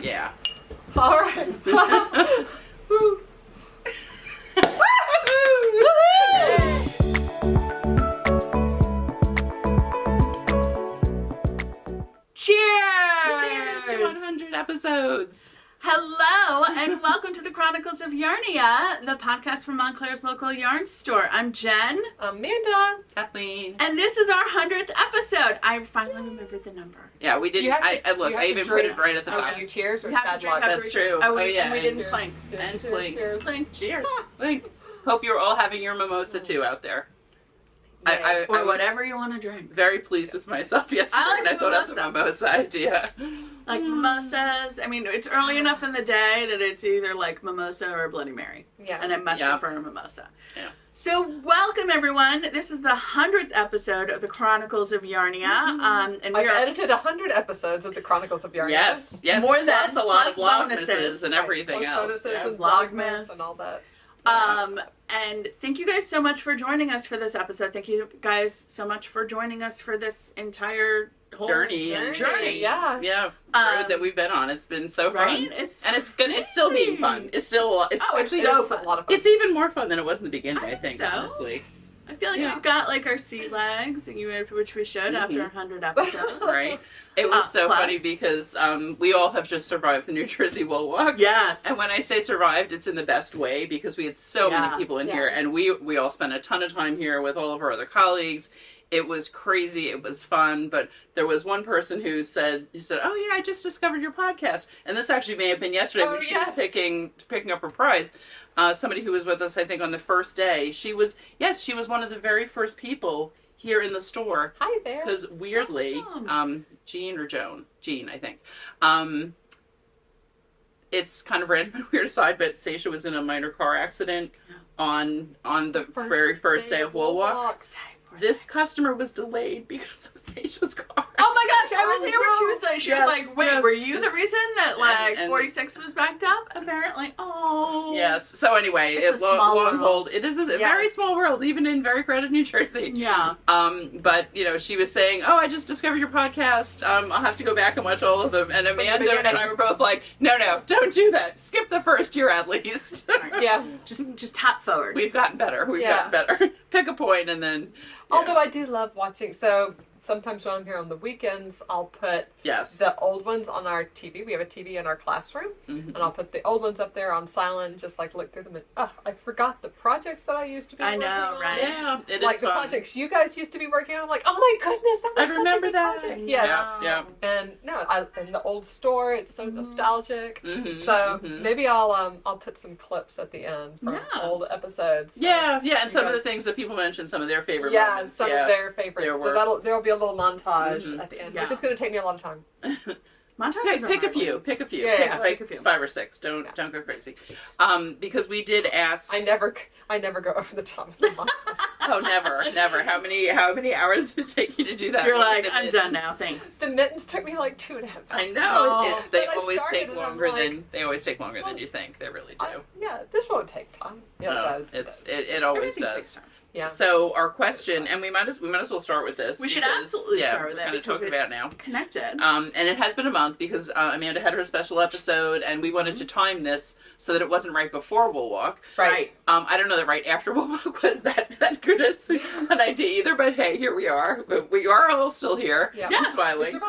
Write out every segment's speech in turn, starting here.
Yeah. All right. Woo. Cheers to 100 episodes. Hello, and welcome to the Chronicles of Yarnia, the podcast from Montclair's local yarn store. I'm Jen. Amanda. Kathleen. And this is our 100th episode. I finally remembered the number. Yeah, we didn't. I even put it right at the top. After you cheers or You have to bad drink luck? after That's we true. drink. Oh, yeah. And we didn't Cheers. clink. And Cheers. clink. Cheers. Clink. Cheers. Clink. Hope you're all having your mimosa too out there. I Or was whatever you want to drink. very pleased with myself yesterday I like when I thought of the mimosa idea. Like mimosas. I mean, it's early enough in the day that it's either like mimosa or a Bloody Mary. Yeah. And I much Yeah. prefer a mimosa. Yeah. So welcome everyone. This is the 100th episode of the Chronicles of Yarnia. And I've we are edited 100 episodes of the Chronicles of Yarnia. Yes. More than- plus a lot of plus bonuses. Vlogmases and everything Plus else. bonuses Yeah. and Vlogmas. and all that. And thank you guys so much for joining us for this episode. Thank you guys so much for joining us for this entire whole Journey. Yeah. Yeah, road that we've been on. It's been so fun. Right? It's still being fun. It's still it's actually so It's fun. a lot of fun. It's even more fun than it was in the beginning, I think, so. honestly. I feel like Yeah. we've got like our sea legs, which we should after 100 episodes. Right? It was so Plus. funny because we all have just survived the New Jersey Wool Walk. Yes. And when I say survived, it's in the best way because we had so many people in here, and we all spent a ton of time here with all of our other colleagues. It was crazy. It was fun. But there was one person who said, "Oh yeah, I just discovered your podcast." And this actually may have been yesterday when she was picking up her prize. Somebody who was with us, I think, on the first day. She was one of the very first people here in the store. Hi there. Because weirdly, Awesome. Jean, I think. It's kind of random and weird aside, but Seisha was in a minor car accident on the very first day of Wool Walk. This customer was delayed because of Seisha's car. Oh my gosh, I was here when she was like, Yes, was like, wait, yes. were you the reason that like And- 46 was backed up? Apparently. Oh. Yes. So anyway, It's a small lo and world. behold, it is a very small world, even in very crowded New Jersey. Yeah. But she was saying, "Oh, I just discovered your podcast. I'll have to go back and watch all of them." And Amanda and I were both like, "No, don't do that. Skip the first year at least." Yeah. Just hop forward. We've gotten better. We've gotten better. Pick a point and then. Although I do love watching, so sometimes when I'm here on the weekends, I'll put the old ones on our TV. We have a TV in our classroom, and I'll put the old ones up there on silent, just like look through them. And I forgot the projects that I used to be working on. right? Yeah, it like is the fun. projects you guys used to be working on. I'm like, oh my goodness, that was I remember such a that. good project. Yes. Yeah. And and the old store, it's so nostalgic. Mhm, So mhm. maybe I'll put some clips at the end from old episodes. So Yeah, and some of the guys- things that people mentioned, some of their favorite yeah, moments. some of their favorites. There So were. there'll be a little montage at the end, Yeah. which is going to take me a lot of time. Montages are Pick a hard. few. Pick Yeah, like pick a few. 5 or 6. Don't go crazy. Because we did ask. I never go over the top of the montage. Oh, never. How many hours did it take you to do that? You're With like, the I'm mittens? done now. Thanks. The mittens took me like 2.5 hours. I know. Oh. They But I always started take and I'm longer like, than you think. They really do. Yeah, this won't take time. Yeah, No, it does. it always Everything does. takes time. Yeah. So our question, and we might as well start with this. We should because, absolutely start with we're it. kind of talking about it now. Connected. And it has been a month because Amanda had her special episode, and we wanted to time this so that it wasn't right before Wool Walk. Right. I don't know that right after Wool Walk was that good an idea either, but hey, here we are. We are all still here. Yeah. Yes, Yes, smiling.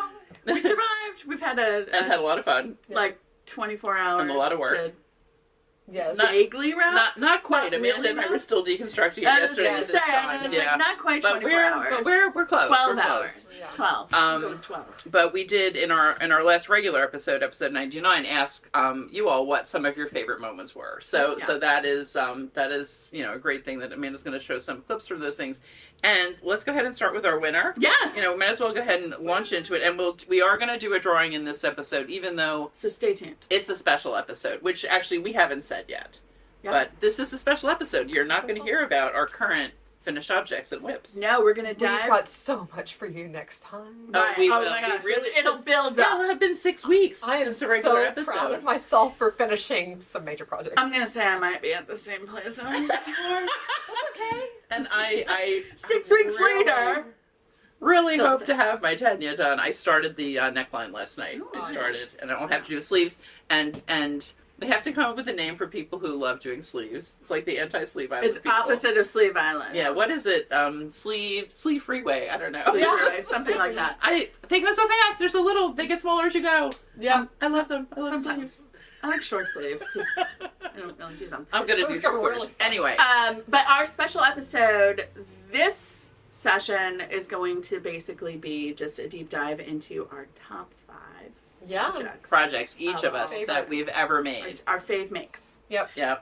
We survived. We've had And had a lot of fun. like 24 hours And a lot of work. to Yes. vaguely rest. Not quite. Not Amanda really and I were rest. still deconstructing it I was yesterday gonna at say, this I time. was Yeah. like, not quite But 24 hours. we're close. 12 We're hours. close. Yeah. 12. Um, Go with 12. But we did in our last regular episode 99, ask you all what some of your favorite moments were. So that is a great thing that Amanda's going to show some clips from those things. And let's go ahead and start with our winner. Yes. We might as well go ahead and launch into it. And we are going to do a drawing in this episode, even though So stay tuned. it's a special episode, which actually we haven't said yet. Yeah. But this is a special episode. You're not going to hear about our current finished objects and whips. No, we're gonna We've dive. got so much for you next time. Oh, Right. we Oh will. my We gosh, really- it'll build Yeah, up. it'll have been 6 weeks I am since the regular so episode. proud of myself for finishing some major projects. I'm gonna say I might be at the same place I'm at before. okay. And I 6 weeks really- later, really Still hope sick. to have my Tanya done. I started the neckline last night. Oh, I started, nice. and I don't have to do sleeves. And they have to come up with a name for people who love doing sleeves. It's like the anti-sleeve island. It's opposite of sleeve island. Yeah, what is it? Sleeve freeway. I don't know. Sleeve freeway, something like that. I take them so fast. They're so little. They get smaller as you go. Yeah. I love them. I love Sometimes. sleeves. I like short sleeves because I don't really do them. I'm gonna do Those three are quarters. really fun. Anyway. But our special episode this session is going to basically be just a deep dive into our top 5 Yeah. projects, each of us favorites. that we've ever made. our fave makes. Yep. Yeah.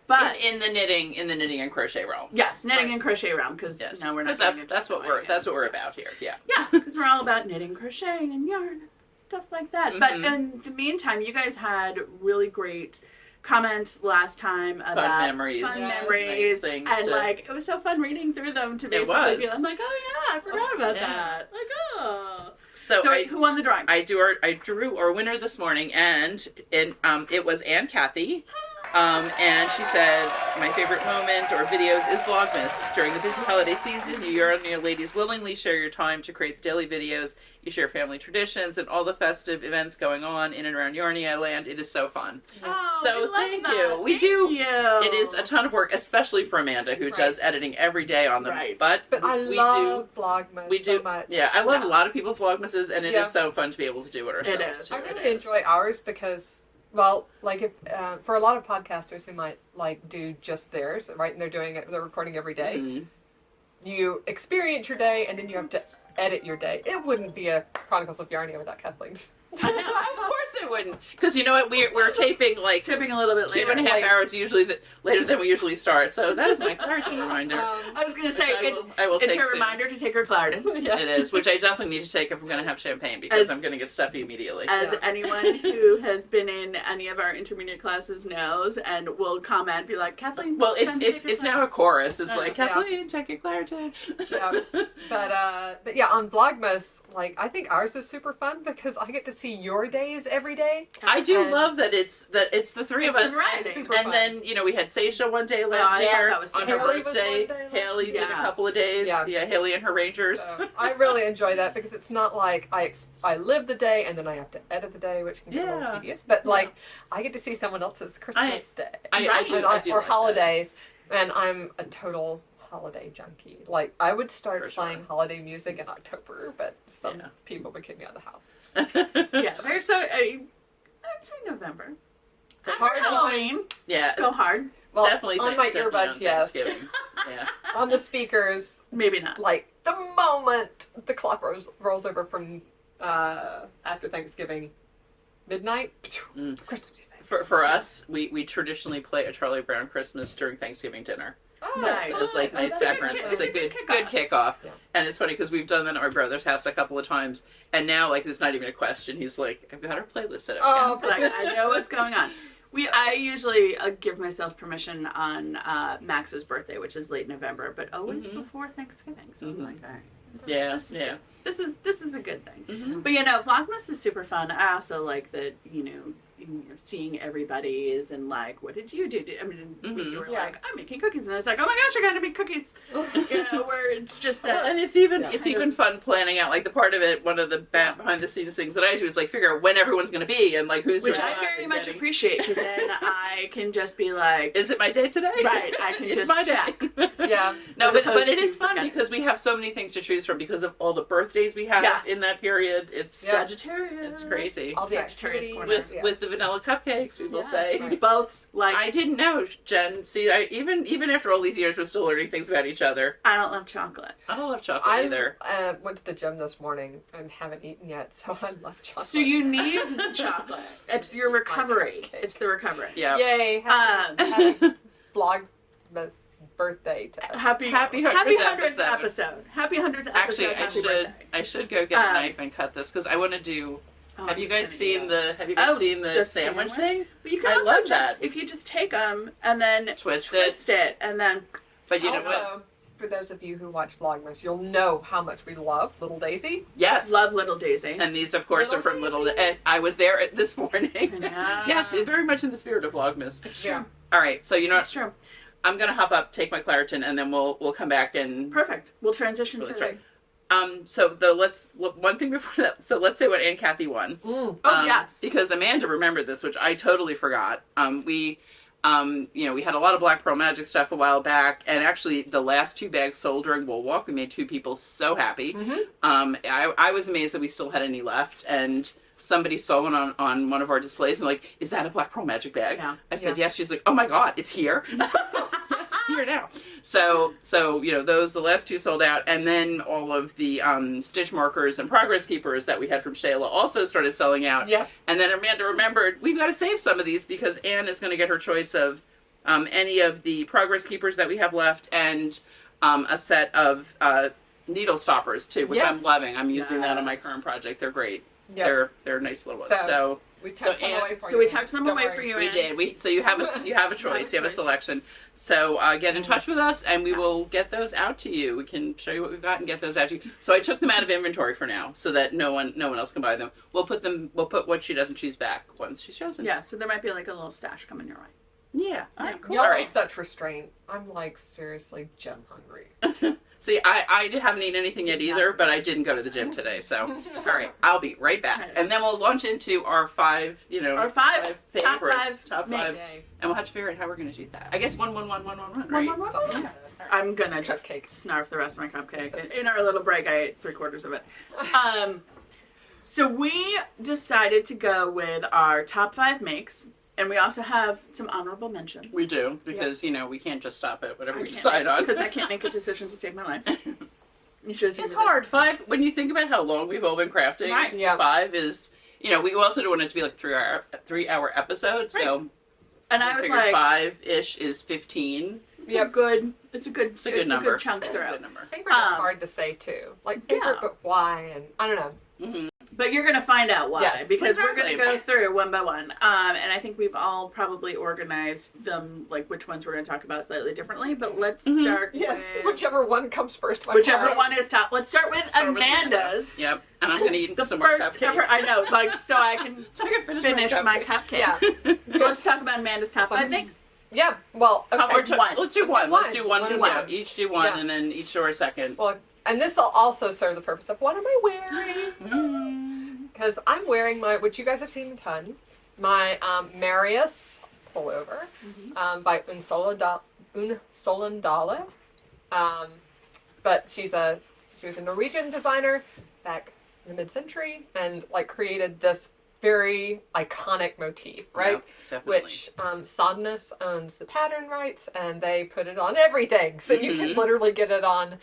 But in the knitting and crochet realm. yes, knitting and crochet realm because Yes. no, we're not. That's what we're about here. Yeah. Yeah, because we're all about knitting, crocheting, and yarn and stuff like that. But in the meantime, you guys had really great comments last time about memories. fun Yes. memories, Nice things and to- like it was so fun reading through them to basically was. be I'm like, oh yeah, I forgot about yeah. that. Like oh, So who won the drawing? I drew our winner this morning, and it was Ann Cathy. And she said, my favorite moment or videos is Vlogmas. During the busy holiday season, you Yarnia ladies willingly share your time to create the daily videos. You share family traditions and all the festive events going on in and around Yarnia land. It is so fun. Oh, So I love thank that. you. We Thank do. You. It is a ton of work, especially for Amanda, who does editing every day on them. Right. But I we love Vlogmas We do. so much. Yeah, I love Yeah. a lot of people's Vlogmases, and it Yeah. is so fun to be able to do it ourselves. is. I It really is. enjoy ours because, well, like if for a lot of podcasters who might like do just theirs, right, and they're recording every day, Mhm. you experience your day and then you have to edit your day. It wouldn't be a Chronicles of Yarnia without Kathleen's. I know, of course it wouldn't. Because you know what? We're taping like tipping a little bit later. 2.5 hours usually later than we usually start. So that is my Claritin reminder. I was gonna say Which I will it's take a soon. reminder to take her Claritin. Yeah. It is, which I definitely need to take if I'm going to have champagne because As- I'm going to get stuffy immediately. As Yeah. anyone who has been in any of our intermediate classes knows, and will comment, be like, Kathleen. Well, time to take your it's now a chorus. It's I like know. Kathleen, take your Claritin. Yeah. But yeah, on Vlogmas, like I think ours is super fun because I get to see your days every day. I do And love that it's the three It's of the us. variety. Super And fun. then, we had Seisha one day I last thought year that was on her super Haley was birthday. one day last Haley did a Yeah. couple of days. Yeah. Haley and her Rangers. So I really enjoy that because it's not like I live the day and then I have to edit the day, which can get a little Yeah. tedious. But like I get to see someone else's Christmas day I Right. do and like that. holidays, and I'm a total holiday junkie. Like I would start For sure. playing holiday music in October, but some Yeah. people would kick me out of the house. Yeah, there's so I'd say November. Go After hard. Halloween, Yeah, go hard. Well, definitely on my definitely earbuds, on yes. Thanksgiving. Yeah. On the speakers, Maybe not. like the moment the clock rolls over from after Thanksgiving midnight, Christmas music. For us, we traditionally play a Charlie Brown Christmas during Thanksgiving dinner. Oh, Nice. So it's like nice that's a good background. kick- It's a it's a good good kickoff. Yeah. And it's funny because we've done that at our brother's house a couple of times, and now like there's not even a question. He's like, I've got our playlist set up. Oh, It's like I know what's going on. I usually give myself permission on Max's birthday, which is late November, but always before Thanksgiving. So I'm like, all right. Yeah, This is yeah. good. This is a good thing. Mhm. But Vlogmas is super fun. I also like that seeing everybody's and like, what did you do? I mean, you were Yeah. like, I'm making cookies, and it's like, oh my gosh, I got to make cookies. Where it's just that. And it's even Yeah. even fun planning out like the part of it. One of the behind the scenes things that I do is like figure out when everyone's going to be and like who's Which doing I what very and much getting- appreciate because then I can just be like, Is it my day today? Right, I can it's just my check. day. Yeah. No, As but opposed it to is fun forgetting. because we have so many things to choose from because of all the birthdays we have Yes. in that period. It's Yeah. Sagittarius. It's crazy. All the Sagittarius activities. corner. with Yeah. with the vanilla cupcakes, we will Yes, say. we both like. I didn't know, Jen. See, even after all these years, we're still learning things about each other. I don't love chocolate. I don't love chocolate I either. went to the gym this morning and haven't eaten yet, so I love chocolate. So you need chocolate. It's your recovery. cupcake. It's the recovery. Yeah. Yay! Happy Vlogmas birthday to us. Happy 100th episode. Happy 100th episode. Actually, happy birthday. I should go get a knife and cut this because I want to do. Oh, Have I'm you guys just seen gonna the sandwich thing? But you can I also love just, that. if you just take them and then Twist it, and then But you know Also, what? for those of you who watch Vlogmas, you'll know how much we love Little Daisy. Yes. love Little Daisy. And these, of course, Little are from Little. Daisy. And I was there this morning. Yeah. Yes, very much in the spirit of Vlogmas. It's true. All right, so you know, It's true. I'm gonna hop up, take my Claritin, and then we'll come back and Perfect. We'll transition That's to right. one thing before that. So let's say what Aunt Kathy won. Yes. Because Amanda remembered this, which I totally forgot. We had a lot of Black Pearl Magic stuff a while back, and actually the last 2 bags sold during Wool Walk. We made 2 people so happy. I was amazed that we still had any left, and somebody saw one on one of our displays and like, is that a Black Pearl Magic bag? Yeah. I said, yes. She's like, oh my God, it's here. Yes, it's here now. So those, the last 2 sold out, and then all of the stitch markers and progress keepers that we had from Shayla also started selling out. Yes. And then Amanda remembered, we've got to save some of these because Anne is going to get her choice of any of the progress keepers that we have left, and a set of needle stoppers too, which I'm loving. I'm using that on my current project. They're great. Yep. They're nice little ones. So we tucked some away for you. So we tucked some away for you. We did. So you have a choice. You have a selection. So get in touch with us, and we will get those out to you. We can show you what we've got and get those out to you. So I took them out of inventory for now, so that no one else can buy them. We'll put what she doesn't choose back once she shows them. Yeah. So there might be like a little stash coming your way. Yeah. All right, cool. Y'all All have right. such restraint. I'm like seriously gym hungry. See, I haven't eaten anything yet either, but I didn't go to the gym today. So, all right, I'll be right back, and then we'll launch into our 5, our 5 favorites, top 5, makes. and we'll have to figure out how we're going to do that. I guess 1, 1, 1, 1, 1, 1, right? Yeah. I'm gonna just snarf the rest of my cupcake. In our little break, I ate 3/4 of it. So we decided to go with our top 5 makes. And we also have some honorable mentions. We do, because, we can't just stop at whatever we decide on. Because I can't make a decision to save my life. It's hard. 5, when you think about how long we've all been crafting, right. 5 is, we also don't want it to be like 3-hour episode, so. Right. And I was like 5-ish is 15. It's a good number. It's a good chunk throughout. Good number. Favorite is hard to say too. Like favorite, but why? And I don't know. Mm-hmm. But you're going to find out why, because we're going to go through one by one. And I think we've all probably organized them, like which ones we're going to talk about slightly differently. But let's start with... whichever one comes first. Whichever one is top. Let's start with Amanda's. Yep. And I'm going to eat the some first more cupcakes. I know, so I can finish my cupcake. Yeah. So let's talk about Amanda's top 5 things. Yeah, well, okay. Let's do one. Let's do one. Each do one, and then each do our second. Well, and this will also serve the purpose of what am I wearing? Because I'm wearing which you guys have seen a ton, my Marius Pullover by Unn Søiland Dale. But she was a Norwegian designer back in the mid-century and created this very iconic motif, right? Yeah, definitely. Which Sandnes owns the pattern rights, and they put it on everything. So you can literally get it on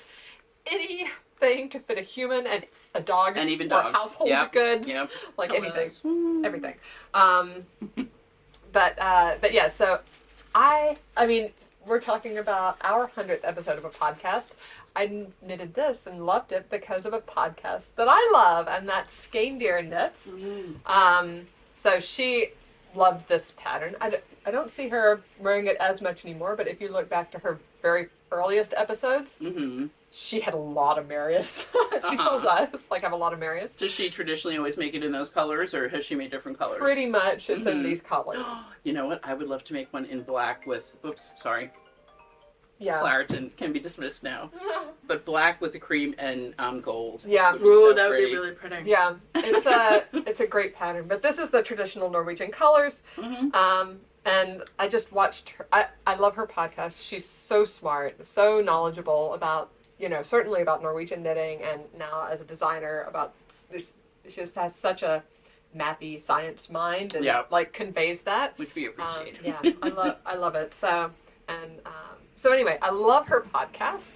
anything to fit a human and a dog, and even or dogs. household goods, anything. Everything. But yeah. So I mean, we're talking about our 100th episode of a podcast. I knitted this and loved it because of a podcast that I love, and that's Skein Knits. So she loved this pattern. I don't see her wearing it as much anymore, but if you look back to her very earliest episodes, she had a lot of Marius. She still does, have a lot of Marius. Does she traditionally always make it in those colors, or has she made different colors? Pretty much, it's in these colors. You know what? I would love to make one in black with, Yeah. Claritin can be dismissed now. But black with the cream and gold. Yeah. Ooh, that would be really pretty. Yeah. It's a great pattern. But this is the traditional Norwegian colors. And I just watched her. I love her podcast. She's so smart, so knowledgeable about, certainly about Norwegian knitting, and now as a designer she just has such a mathy science mind and conveys that. Which we appreciate. Yeah. I love it. So anyway, I love her podcast,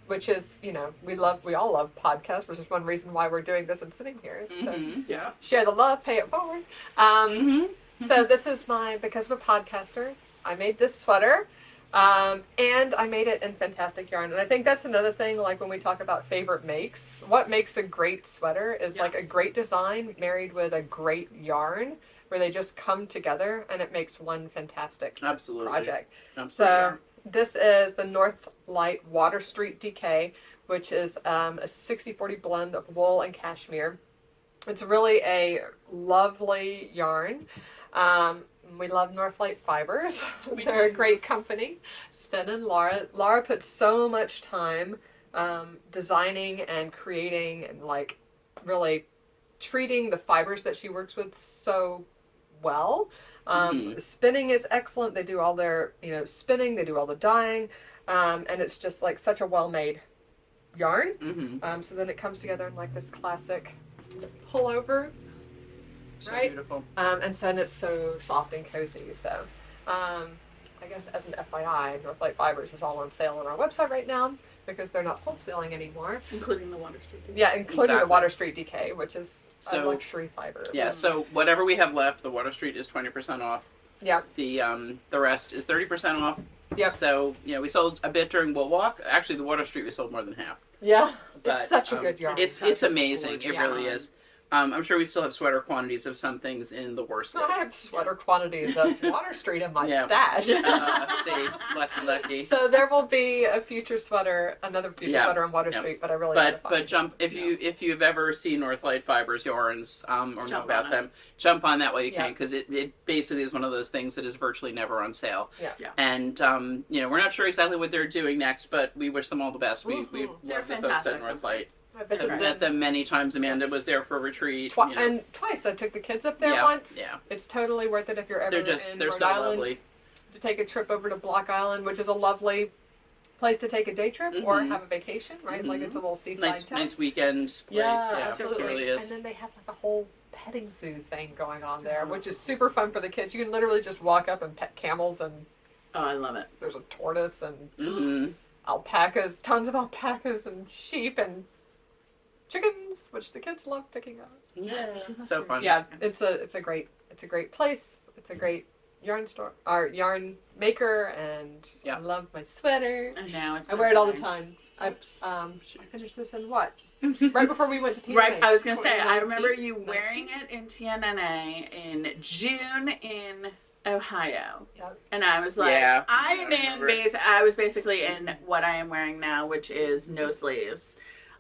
which is, we all love podcasts, which is one reason why we're doing this and sitting here. Is to share the love, pay it forward. So this is because of a podcaster, I made this sweater, and I made it in fantastic yarn. And I think that's another thing, when we talk about favorite makes, what makes a great sweater is a great design married with a great yarn, where they just come together and it makes one fantastic project. So this is the North Light Water Street DK, which is a 60-40 blend of wool and cashmere. It's really a lovely yarn. We love Northlight Fibers. They're a great company. Spin and Laura. Laura puts so much time designing and creating and like really treating the fibers that she works with so well. Spinning is excellent. They do all their, spinning, they do all the dyeing, and it's just like such a well-made yarn. So then it comes together in like this classic pullover, So right? beautiful. And so then it's so soft and cozy. So I guess as an FYI, Northlight Fibers is all on sale on our website right now because they're not wholesaling anymore. Including the Water Street DK. Yeah, including the Exactly. Water Street DK, which is a So- luxury fiber. Yeah, so whatever we have left, the Water Street is 20% off. Yeah. The rest is 30% off. Yep. So, we sold a bit during Will Walk. Actually, the Water Street we sold more than half. Yeah. But, It's such a good yarn. It's amazing. It gorgeous really yarn. is. I'm sure we still have sweater quantities of some things in the worst. I have sweater quantities of Water Street in my stash. See, lucky. So there will be a future sweater, another future sweater on Water Street, but I really gotta find it. jump if you've ever seen Northlight Fibers yarns or know about them, jump on that while you can, because it basically is one of those things that is virtually never on sale. Yeah. And we're not sure exactly what they're doing next, but we wish them all the best. We They're love the folks at fantastic. Northlight. I I've met them many times. Amanda was there for a retreat. And twice. I took the kids up there once. Yeah. It's totally worth it if you're ever They're in they're Rhode so Island lovely. to take a trip over to Block Island, which is a lovely place to take a day trip or have a vacation, right? Like it's a little seaside town. Nice weekend place. Yeah, It absolutely. really is. And then they have like a whole petting zoo thing going on there, which is super fun for the kids. You can literally just walk up and pet camels, and Oh, I love it. there's a tortoise and alpacas, tons of alpacas and sheep and chickens, which the kids love picking up. Yeah, so fun. Yeah, it's a great place. It's a great yarn store, or yarn maker, and I love my sweater. And now it's I wear it all the time. I finished this in what? Right before we went to TNA. Right, I was gonna say, I 2019? remember you wearing it in TNNA in June in Ohio, Yep. and I was like, Yeah, I was basically in what I am wearing now, which is no sleeves,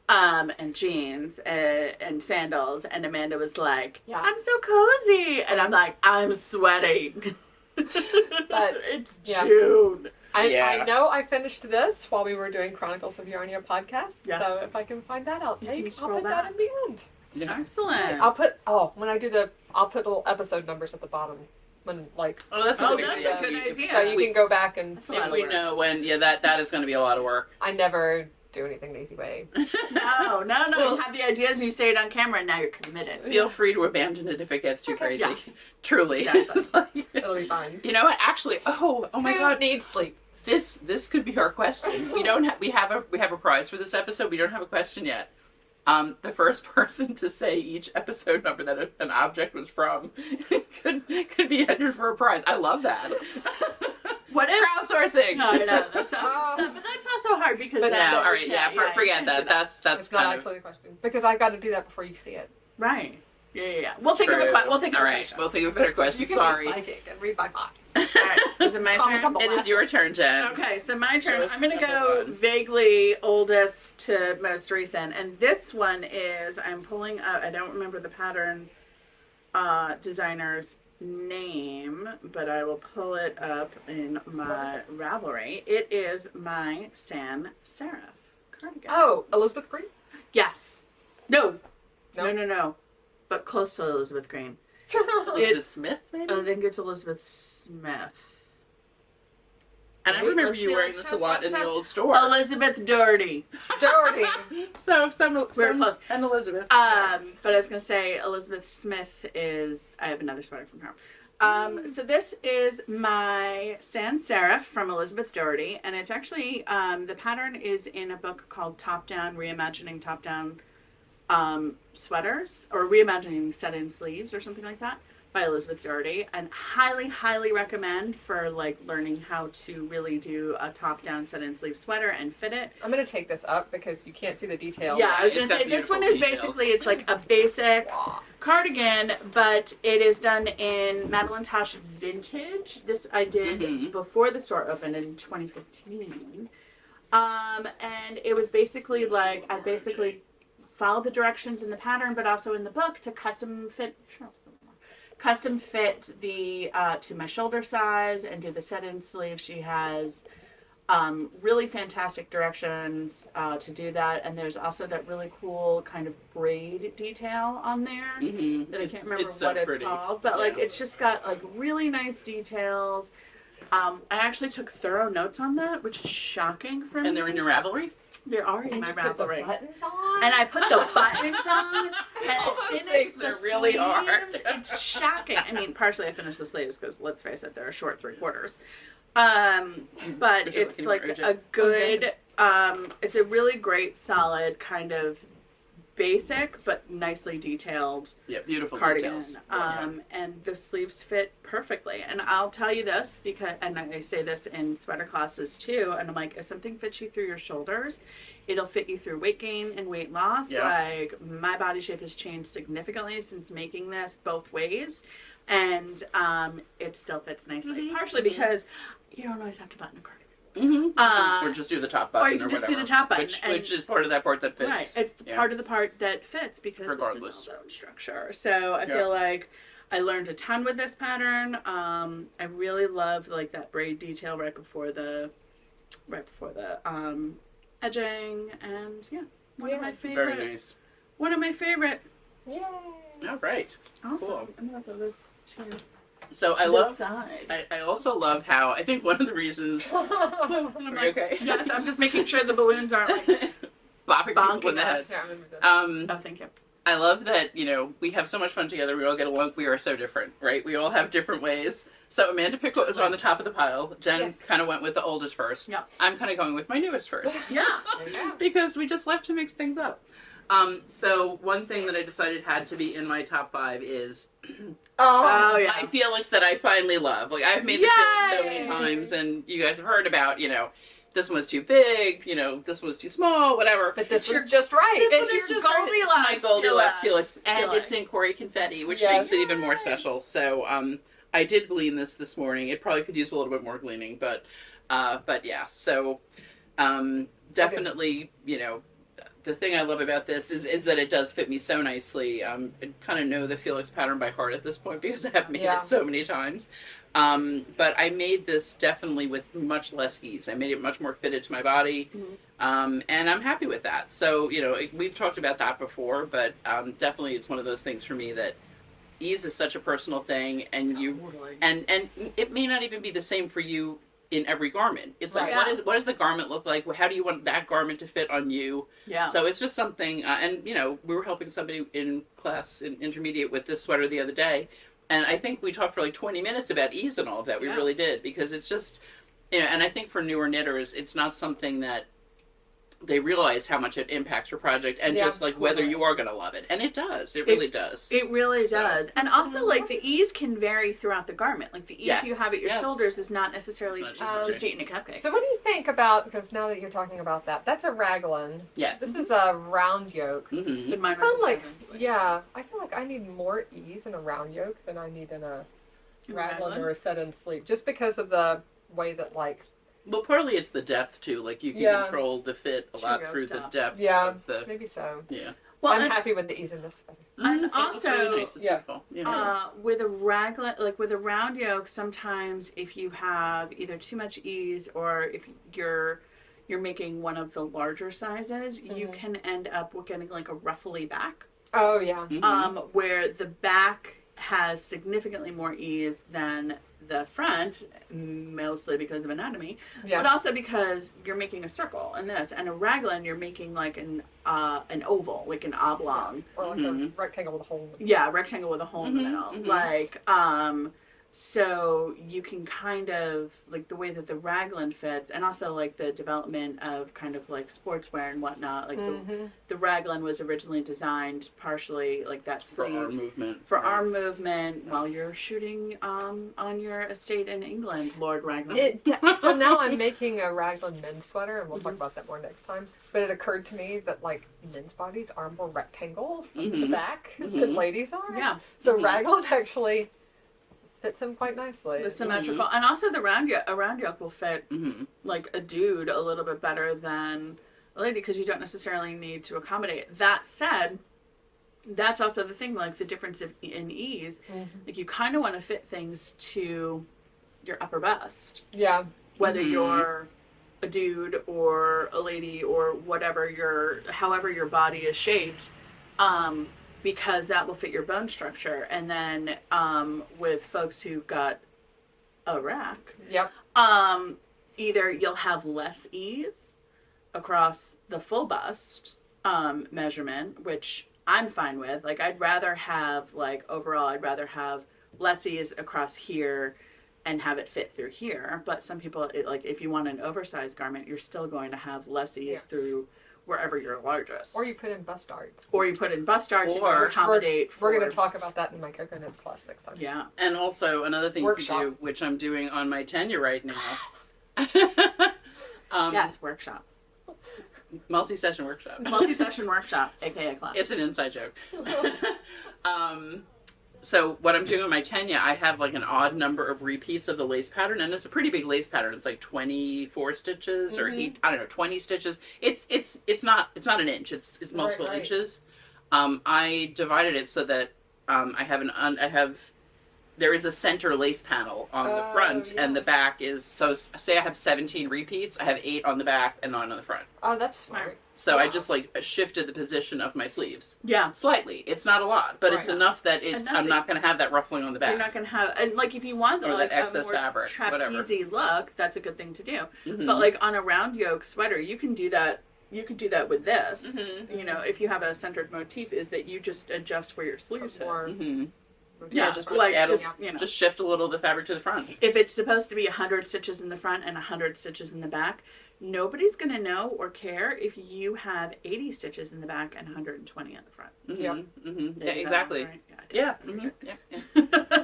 and jeans and sandals, and Amanda was like, Yeah. I'm so cozy, and I'm like, I'm sweating. But it's yeah. June. I know I finished this while we were doing Chronicles of Yarnia podcast. Yes. So if I can find that, I'll can put scroll that back. in the end. Yeah. Excellent. I'll put when I do I'll put little episode numbers at the bottom when Oh, that's a Oh, good that's idea. a good idea. so you can go back and see. If we know when, that is going to be a lot of work. I never do anything the easy way. No. You have the ideas and you say it on camera, and now you're committed. Feel free to abandon it if it gets too crazy. Yes. Truly. Exactly. It's like- It'll be fine. you know what? Actually, oh my Who God, needs sleep? this could be our question. We have a prize for this episode. We don't have a question yet. The first person to say each episode number that an object was from could be entered for a prize. I love that. What if Crowdsourcing? No, that's not, but that's not so hard because But then No, all we right, can't- forget you that. can't do That's It's not kind of actually the question because I've got to do that before you see it. right. Yeah. We'll think of true. a We'll think of All a right, question. we'll think of a better question. You can Sorry. be psychic and read my mind. All right. Is it my Comment turn? on the It is your turn, Jen. Okay, so my turn. Show us I'm going to number go one. vaguely oldest to most recent. And this one is, I'm pulling up, I don't remember the pattern designer's name, but I will pull it up in my Ravelry. It is my Sans Serif cardigan. Oh, Elizabeth Green? Yes. No. No? No. But close to Elizabeth Green. Elizabeth Smith, maybe? I think it's Elizabeth Smith. And I Wait, remember let's you see, wearing let's this test, a lot let's in the test. old store. Elizabeth Doherty. Doherty. So We're close. And Elizabeth. But I was going to say Elizabeth Smith is, I have another sweater from her. So this is my Sans Serif from Elizabeth Doherty, and it's actually, the pattern is in a book called Top Down, Reimagining Top Down Sweaters, or Reimagining Set-In Sleeves, or something like that, by Elizabeth Doherty, and highly recommend for like learning how to really do a top-down set-in sleeve sweater and fit it. I'm going to take this up because you can't see the detail. Yeah, I was going It's to got say, this beautiful one is details. basically, it's like a basic cardigan, but it is done in Madeline Tosh vintage. This I did before the store opened in 2015. And it was basically like, I basically followed the directions in the pattern, but also in the book to custom fit the, to my shoulder size and do the set-in sleeve. She has really fantastic directions to do that, and there's also that really cool kind of braid detail on there that I can't remember what it's called, but like it's just got like really nice details. I actually took thorough notes on that, which is shocking for me. And they're in your Ravelry? They are in my Ravelry. And buttons on? And I put the buttons on, and I finished the really sleeves. hard. It's shocking. I mean, partially I finished the sleeves because, let's face it, they're a short 3/4. But it's like a good, it's a really great, solid kind of basic but nicely detailed beautiful cardigan. Details. And the sleeves fit perfectly. And I'll tell you this because, and I say this in sweater classes too, and I'm like, if something fits you through your shoulders, it'll fit you through weight gain and weight loss. Like, my body shape has changed significantly since making this both ways, and it still fits nicely. Partially because you don't always have to button a cardigan. Or just do the top button, or you can just do the top button, which is part of that part that fits. Right, it's part of the part that fits because regardless, this is all bone structure. So I feel like I learned a ton with this pattern. I really love like that braid detail right before the edging, and one of my favorite. Very nice. One of my favorite. Yay! All right. Awesome. Cool. I'm gonna throw this too. So I also love how I think one of the reasons. Okay. Yes, I'm just making sure the balloons aren't like bonking in the head. Yeah, I remember that. Oh, thank you. I love that, we have so much fun together. We all get along. We are so different, right? We all have different ways. So Amanda picked what was on the top of the pile. Jen kind of went with the oldest first. Yeah. I'm kind of going with my newest first. Yeah. Because we just like to mix things up. So one thing that I decided had to be in my top 5 is my Felix that I finally love. Like, I've made the Felix so many times, and you guys have heard about, this one's too big, this one's too small, whatever. But this one's just right. It's your Goldilocks. It's my Goldilocks Felix. And it's in Cory Confetti, which makes it even more special. So, I did glean this morning. It probably could use a little bit more gleaning, but yeah. So, definitely, the thing I love about this is that it does fit me so nicely. I kind of know the Felix pattern by heart at this point because I have made it so many times. But I made this definitely with much less ease. I made it much more fitted to my body. And I'm happy with that. So, we've talked about that before, but definitely it's one of those things for me that ease is such a personal thing, and and it may not even be the same for you in every garment. It's like, what does the garment look like? How do you want that garment to fit on you? Yeah. So it's just something, and we were helping somebody in class in intermediate with this sweater the other day, and I think we talked for like 20 minutes about ease and all of that. We really did, because it's just, and I think for newer knitters, it's not something that they realize how much it impacts your project, and just like whether you are going to love it. And it does. It really does. It really does. And also, like, the ease can vary throughout the garment. Like, the ease you have at your shoulders is not necessarily just eating a cupcake. So what do you think about, because now that you're talking about that, that's a raglan. Yes. This is a round yoke. Mm-hmm. I feel like I need more ease in a round yoke than I need in a raglan or a set-in sleeve. Just because of the way that, like, well, partly it's the depth, too. Like, you can control the fit a lot through the depth of the... maybe so. Yeah. Well, I'm happy with the ease in this. And also, really nice. It's beautiful. With a raglan, like with a round yoke, sometimes if you have either too much ease, or if you're making one of the larger sizes, you can end up with getting like a ruffly back. Oh, yeah. Where the back has significantly more ease than the front, mostly because of anatomy, but also because you're making a circle in this, and a raglan you're making like an oval, like an oblong, or like a rectangle with a hole. Rectangle with a hole in the middle, like so you can kind of, like, the way that the raglan fits, and also like the development of kind of like sportswear and whatnot, like the raglan was originally designed partially like that sleeve for arm movement while you're shooting on your estate in England, Lord Raglan. So now I'm making a raglan men's sweater, and we'll talk about that more next time, but it occurred to me that like men's bodies are more rectangle from the back than ladies are. So raglan actually fits him quite nicely. The symmetrical, and also a round yoke will fit like a dude a little bit better than a lady, because you don't necessarily need to accommodate. That said, that's also the thing, like the difference in ease. Like, you kind of want to fit things to your upper bust. Yeah. Whether you're a dude or a lady or whatever however your body is shaped, because that will fit your bone structure. And then with folks who've got a rack, Yep. either you'll have less ease across the full bust measurement, which I'm fine with. Like, I'd rather have, like, overall, I'd rather have less ease across here and have it fit through here. But some people, like, if you want an oversized garment, you're still going to have less ease through wherever you're largest. Or you put in bust darts. Or you put in bust darts, Or you accommodate We're going to talk about that in my Cocoa Knits class next time. Yeah. And also, another thing Workshop. you could do, which I'm doing on my tenure right now. Yes. Yes, workshop. Multi-session workshop. Multi-session workshop, aka class. It's an inside joke. So what I'm doing on my tenure, I have like an odd number of repeats of the lace pattern, and it's a pretty big lace pattern. It's like 24 stitches or 20 stitches. It's not an inch. It's multiple inches. I divided it so that there is a center lace panel on the front, and the back is, so say I have 17 repeats, I have 8 on the back and 9 on the front. Oh, that's smart. So I just like shifted the position of my sleeves. Yeah. Slightly. It's not a lot, but it's enough that I'm not going to have that ruffling on the back. You're not going to have, and like if you want or like that excess a more fabric, trapeze look, that's a good thing to do. Mm-hmm. But like on a round yoke sweater, you can do that. You could do that with this. Mm-hmm. You know, if you have a centered motif, is that you just adjust where your sleeves are. Mm-hmm. Yeah, just like like just shift a little of the fabric to the front. If it's supposed to be 100 stitches in the front and 100 stitches in the back, nobody's going to know or care if you have 80 stitches in the back and 120 in the front. Mm-hmm. Yeah. Mm-hmm. Yeah, exactly. Right? Yeah. Mm-hmm. Yeah.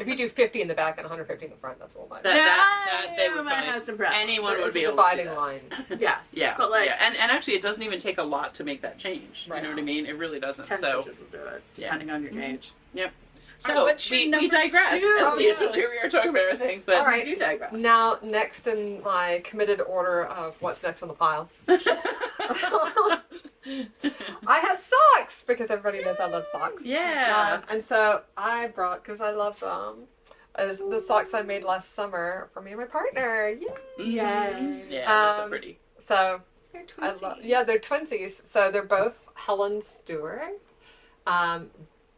If you do 50 in the back and 150 in the front, that's a little much. That they would might probably, have some problems. anyone would be a able to see dividing that. line. Yes. Yeah. But like, and actually it doesn't even take a lot to make that change. Right. You know what I mean? It really doesn't. 10 So stitches will do it, depending on your gauge. Yep. All So right, what's your we number digress. 2? As usual, here we are talking about other things, but All right. We do digress. Now, next in my committed order of what's next on the pile, I have socks because everybody knows I love socks. Yeah. And so I brought, because I love them, is the socks I made last summer for me and my partner. Yay! Yeah, they're so pretty. So They're I twinsies. love, they're twinsies. So they're both Helen Stewart.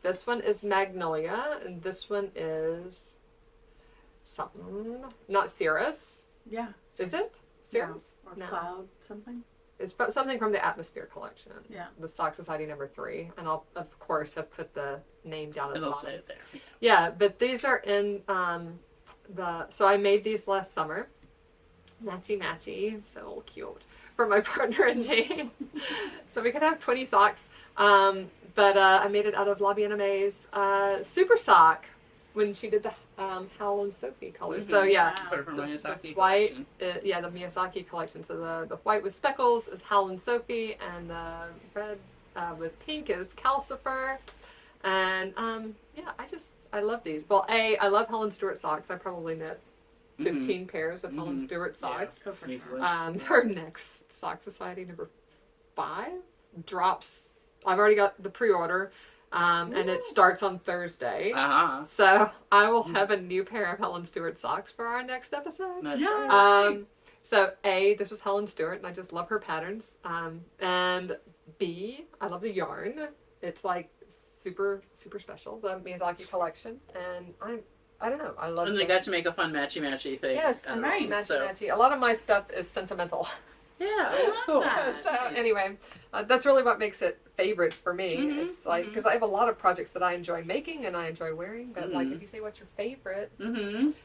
This one is Magnolia, and this one is something, not Cirrus. Yeah. Is it? Cirrus? Or No. cloud something. It's something from the Atmosphere collection. Yeah. The Sock Society #3. And I'll, of course, have put the name down at the It'll bottom. say it there. Yeah, but these are in so I made these last summer. Matchy, so cute. For my partner and me. So we could have 20 socks. But I made it out of La Bien Aimé's Super Sock when she did the Helen Sophie colors. So yeah, Put it from the Miyazaki white, collection. the Miyazaki collection. So the white with speckles is Helen Sophie, and the red with pink is Calcifer. And I love these. Well, I love Helen Stewart socks. I probably knit 15 pairs of Helen Stewart socks. Go for it. Her next Sock Society #5 drops. I've already got the pre-order, and it starts on Thursday. Uh-huh. So I will have a new pair of Helen Stewart socks for our next episode. That's So this was Helen Stewart, and I just love her patterns. And B, I love the yarn. It's like super, super special, the Miyazaki collection. And I don't know, I love And they got to make a fun matchy thing. Yes, out of right. it, Matchy, so. matchy. A lot of my stuff is sentimental. Yeah, that's cool. that. So Nice. anyway, that's really what makes it favorites for me. It's like, because I have a lot of projects that I enjoy making and I enjoy wearing, but like if you say what's your favorite,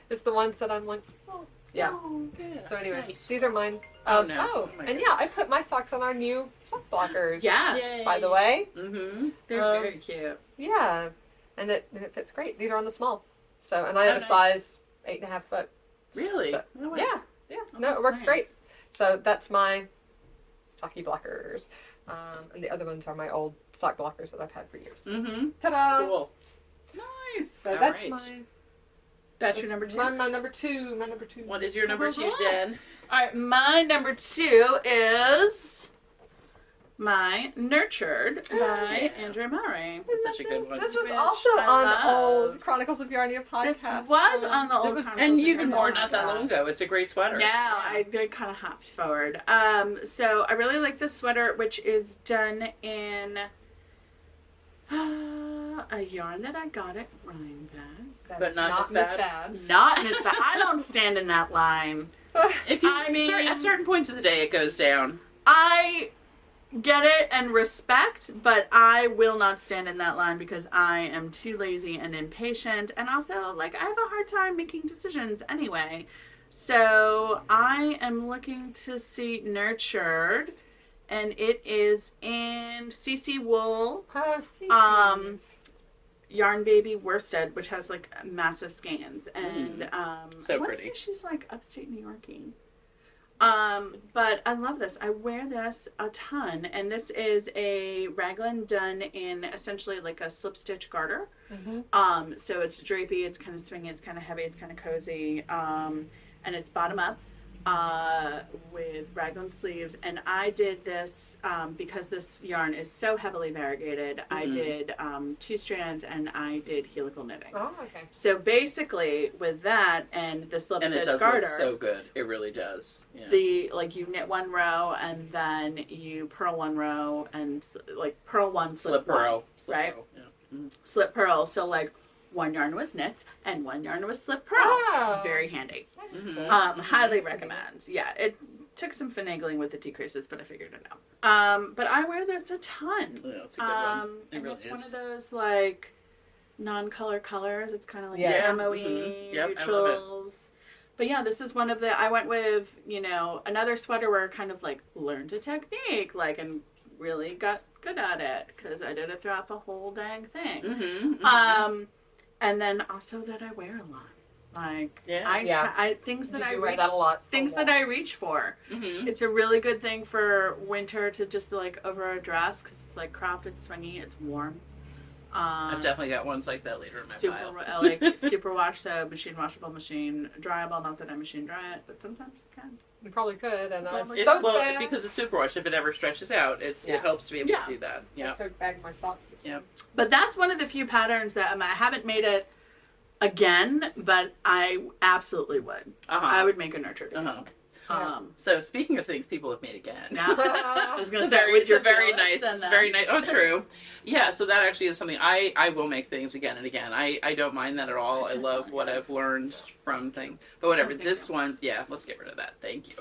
it's the ones that I'm like, oh, yeah. Oh, yeah. So anyway, Nice. these are mine. Oh, no. Oh, my and yeah, I goodness. put my socks on our new sock blockers. Yes. Yay. By the way. They're very cute. Yeah. And it fits great. These are on the small. So, and I have a nice. size 8.5 foot. Really? So, No way. yeah. Oh, No, it that's works nice. great. So that's my socky blockers. And the other ones are my old sock blockers that I've had for years. Ta-da! Cool. Nice. So All that's right. That's your number 2? My number two. My number 2. What is your number 2, Jen? All right, my number 2 is my Nurtured by Andrea Mowry. That's such a good one. This was also on the old Chronicles of Yarnia podcast. This was on the old Chronicles and of you even Yarnia wore not that podcast. long ago. It's a great sweater. Yeah, I did kind of hopped forward. So I really like this sweater, which is done in a yarn that I got at Rhinebeck. But not Miss Babs. Not Miss Babs. I don't stand in that line. If you, I mean, at certain points of the day, it goes down. I get it and respect, but I will not stand in that line because I am too lazy and impatient, and also, like, I have a hard time making decisions anyway. So I am looking to see Nurtured, and it is in CC Wool. Yarn Baby Worsted, which has like massive skeins, and so I want to say she's like upstate New Yorkie. But I love this. I wear this a ton, and this is a raglan done in essentially like a slip stitch garter. So it's drapey, it's kind of swingy, it's kind of heavy, it's kind of cozy, and it's bottom up. With raglan sleeves, and I did this because this yarn is so heavily variegated. I did 2 strands, and I did helical knitting. Oh, okay. So basically, with that and the slip stitch does garter, look so good. It really does. Yeah. You knit 1 row, and then you purl 1 row, and like purl 1, slip purl, 1, right? Purl, yeah. Slip purl. So like 1 yarn was knits and 1 yarn was slip purl. Oh. Very handy. Cool. Highly recommend. Yeah, it took some finagling with the decreases, but I figured it out. But I wear this a ton. Yeah, it's a good one. It and really it's is. one of those like non-color colors. It's kind of like Yes. ammo-y, Yep, neutrals. I love it. But yeah, this is one of the. I went with another sweater where I kind of like learned a technique, like, and really got good at it because I did it throughout the whole dang thing. And then also that I wear a lot. Like, things that I wear reach, that a lot. things that I reach for. It's a really good thing for winter to just like over a dress because it's like cropped, it's swingy, it's warm. I've definitely got ones like that later in my pile. Like super wash, so machine washable, machine dryable. Not that I machine dry it, but sometimes I can. You probably could, and because it's superwash, if it ever stretches out, it helps to be able to do that. Yeah. I soaked back my socks. But that's one of the few patterns that I haven't made it again, but I absolutely would. I would make a Nurtured again. So speaking of things people have made again, I was going to say start with your very Felix nice. It's very nice. Oh, true. Yeah. So that actually is something I will make things again and again. I don't mind that at all. I love what I've learned from things. But whatever. This one, let's get rid of that. Thank you.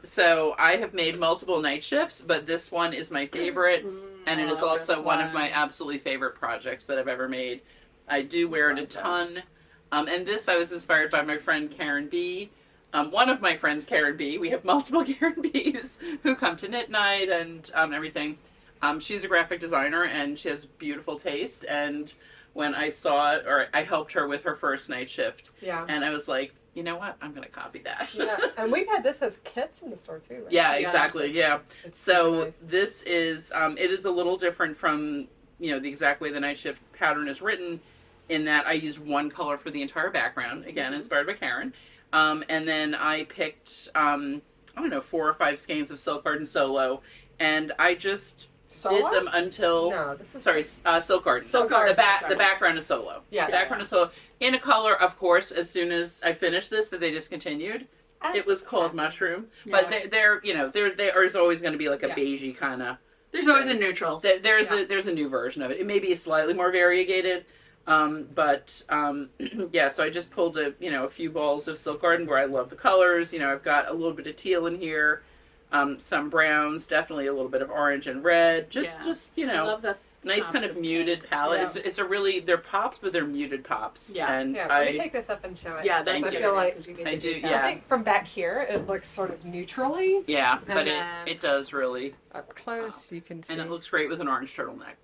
So I have made multiple night shifts, but this one is my favorite, and it is also one of my absolutely favorite projects that I've ever made. I do wear it a ton. And this I was inspired by my friend Karen B. One of my friends, Karen B. We have multiple Karen B's who come to knit night and everything. She's a graphic designer and she has beautiful taste. And when I saw it, or I helped her with her first night shift, and I was like, you know what? I'm going to copy that. And we've had this as kits in the store too, right? Yeah, exactly. Yeah. So nice. This is it is a little different from the exact way the night shift pattern is written, in that I used 1 color for the entire background. Again, inspired by Karen. And then I picked, 4 or 5 skeins of Silk Garden Solo, and I just did them until... No, this is... Sorry, Silk Garden. The background is Solo. Yeah. The background is Solo. In a color, of course, as soon as I finished this, that they discontinued. It was called Mushroom. But there's always going to be like a beigey kind of... There's always a neutral. There's a new version of it. It may be slightly more variegated. So I just pulled a few balls of Silk Garden where I love the colors. I've got a little bit of teal in here, some browns, definitely a little bit of orange and red. Just I love the nice kind of muted palette. It's a really, they're pops, but they're muted pops. Yeah. And let me take this up and show it. Yeah, thank you. I feel like I do. I think from back here it looks sort of neutrally. Yeah, but it does really. Up close, you can see. And it looks great with an orange turtleneck.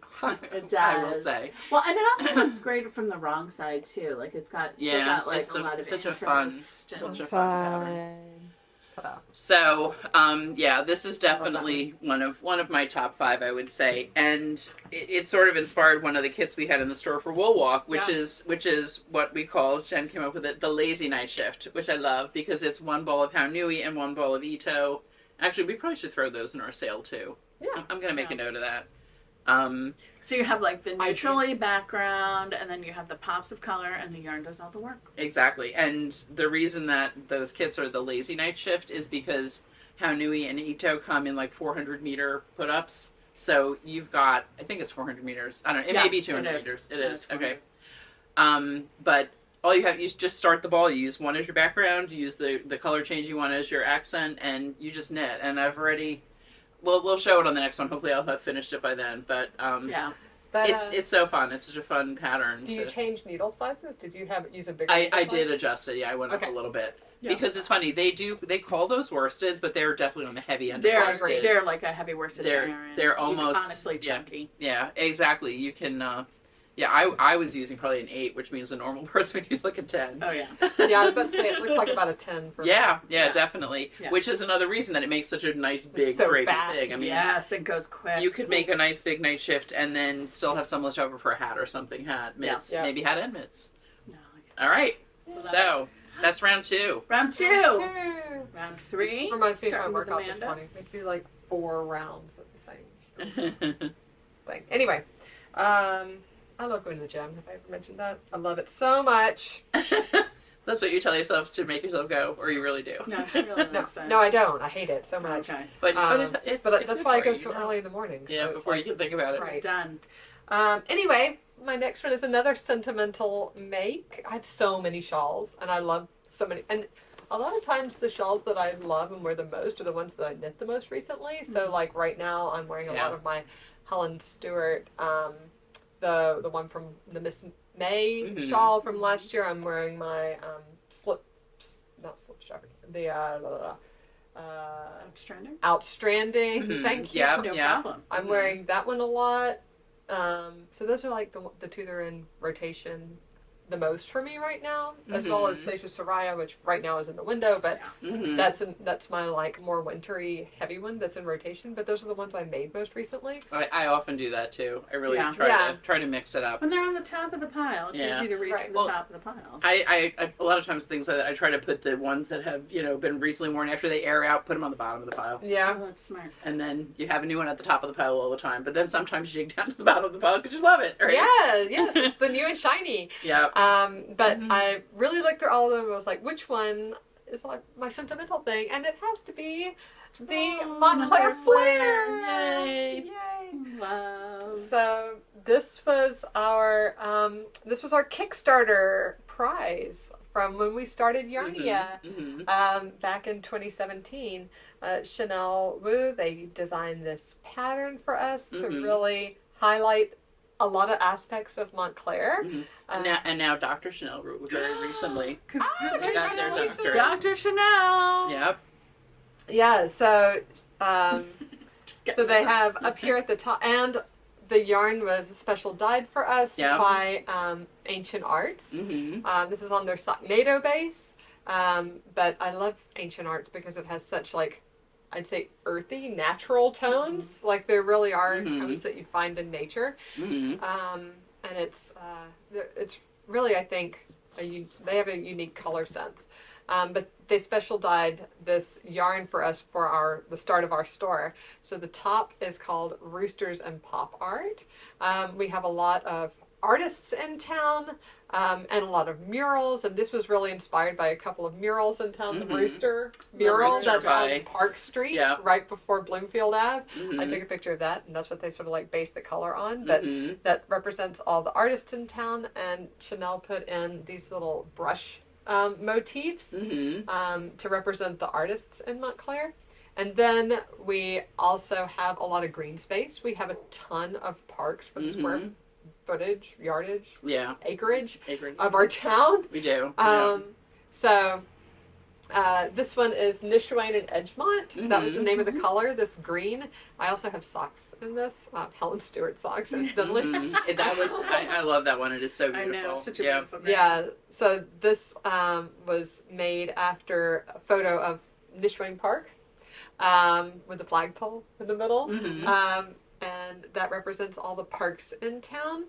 It does. I will say. Well, and it also looks great from the wrong side too. Like it's got still got like a lot of such interest. a fun pattern. So, this is definitely one of my top 5, I would say, and it sort of inspired one of the kits we had in the store for Wool Walk, which is what we call, Jen came up with it, the lazy night shift, which I love because it's 1 ball of Haunui and 1 ball of Ito, Actually, we probably should throw those in our sale too. Yeah. I'm going to make a note of that. So you have like the neutrally background, and then you have the pops of color, and the yarn does all the work. Exactly. And the reason that those kits are the lazy Nightshift is because Haonui and Ito come in like 400 meter put-ups. So you've got, I think it's 400 meters. I don't know. It may be 200 meters. It is. Okay. But all you just start the ball. You use one as your background. You use the color change you want as your accent, and you just knit. And I've already... we'll show it on the next one. Hopefully I'll have finished it by then. But it's so fun. It's such a fun pattern. Do you change needle sizes? Did you use a bigger I size? did adjust it. Yeah, I went up a little bit. Yeah. Because it's funny. They call those worsteds, but they're definitely on the heavy end of worsted. They're like a heavy worsted yarn. They're almost... honestly chunky. Yeah, exactly. You can... I was using probably an 8, which means a normal person would use like a 10. Oh, yeah. Yeah, I was about to say, it looks like about a 10 for me. Yeah, definitely. Yeah. Which is another reason that it makes such a nice, big, drapey thing. I mean, yes, it goes quick. You could make a nice, big Nightshift and then still have some left over for a hat or something. Hat, mitts, maybe hat and mitts. Nice. All right. So, that's round 2. Round 2. Round 3. This reminds me of my workout this morning. They do like 4 rounds of the same thing. Anyway, I love going to the gym. Have I ever mentioned that? I love it so much. That's what you tell yourself to make yourself go, or you really do? No, she really no, I don't. I hate it so much. Okay. But that's why I go so early in the morning. So yeah, before you can think about it. Right. Done. Anyway, my next one is another sentimental make. I have so many shawls, and I love so many. And a lot of times the shawls that I love and wear the most are the ones that I knit the most recently. So like right now I'm wearing a lot of my Helen Stewart, the one from the Miss May shawl from last year. I'm wearing my Outstanding. Thank you. Yeah, no problem. I'm wearing that one a lot. So those are like the two that are in rotation the most for me right now, as well as Seisha Soraya, which right now is in the window, but that's my like more wintry heavy one that's in rotation. But those are the ones I made most recently. I often do that too. I really try to mix it up when they're on the top of the pile. It's easy to reach to the top of the pile. I a lot of times things like that I try to put the ones that have been recently worn after they air out, put them on the bottom of the pile. Yeah, that's smart. And then you have a new one at the top of the pile all the time. But then sometimes you dig down to the bottom of the pile because you love it. Right? Yeah, yes, it's the new and shiny. Yeah. But I really looked through all of them and was like, which one is like my sentimental thing? And it has to be the Montclair Flair. Yay! Love. So this was our Kickstarter prize from when we started Yarnia back in 2017. Shanel Wu, they designed this pattern for us to really highlight a lot of aspects of Montclair. And now Dr. Shanel Wu very recently got their doctorate. Dr. Shanel. Yep. Yeah, so they have up here at the top, and the yarn was special dyed for us by Ancient Arts. This is on their Socknado base, but I love Ancient Arts because it has such like, I'd say earthy, natural tones. Like there really are tones that you find in nature. And it's really, I think, they have a unique color sense. But they special dyed this yarn for us for the start of our store. So the top is called Roosters and Pop Art. We have a lot of artists in town and a lot of murals, and this was really inspired by a couple of murals in town. The Rooster mural that's on Park Street right before Bloomfield Ave. I took a picture of that, and that's what they sort of like based the color on, but that represents all the artists in town. And Shanel put in these little brush motifs to represent the artists in Montclair. And then we also have a lot of green space. We have a ton of parks for the square footage, yardage, acreage of our town. We do. So this one is Nishwain and Edgemont. That was the name of the color, this green. I also have socks in this, Helen Stewart socks, incidentally. I love that one. It is so beautiful. I know, such a beautiful green. Yeah, so this was made after a photo of Nishwain Park with the flagpole in the middle. And that represents all the parks in town.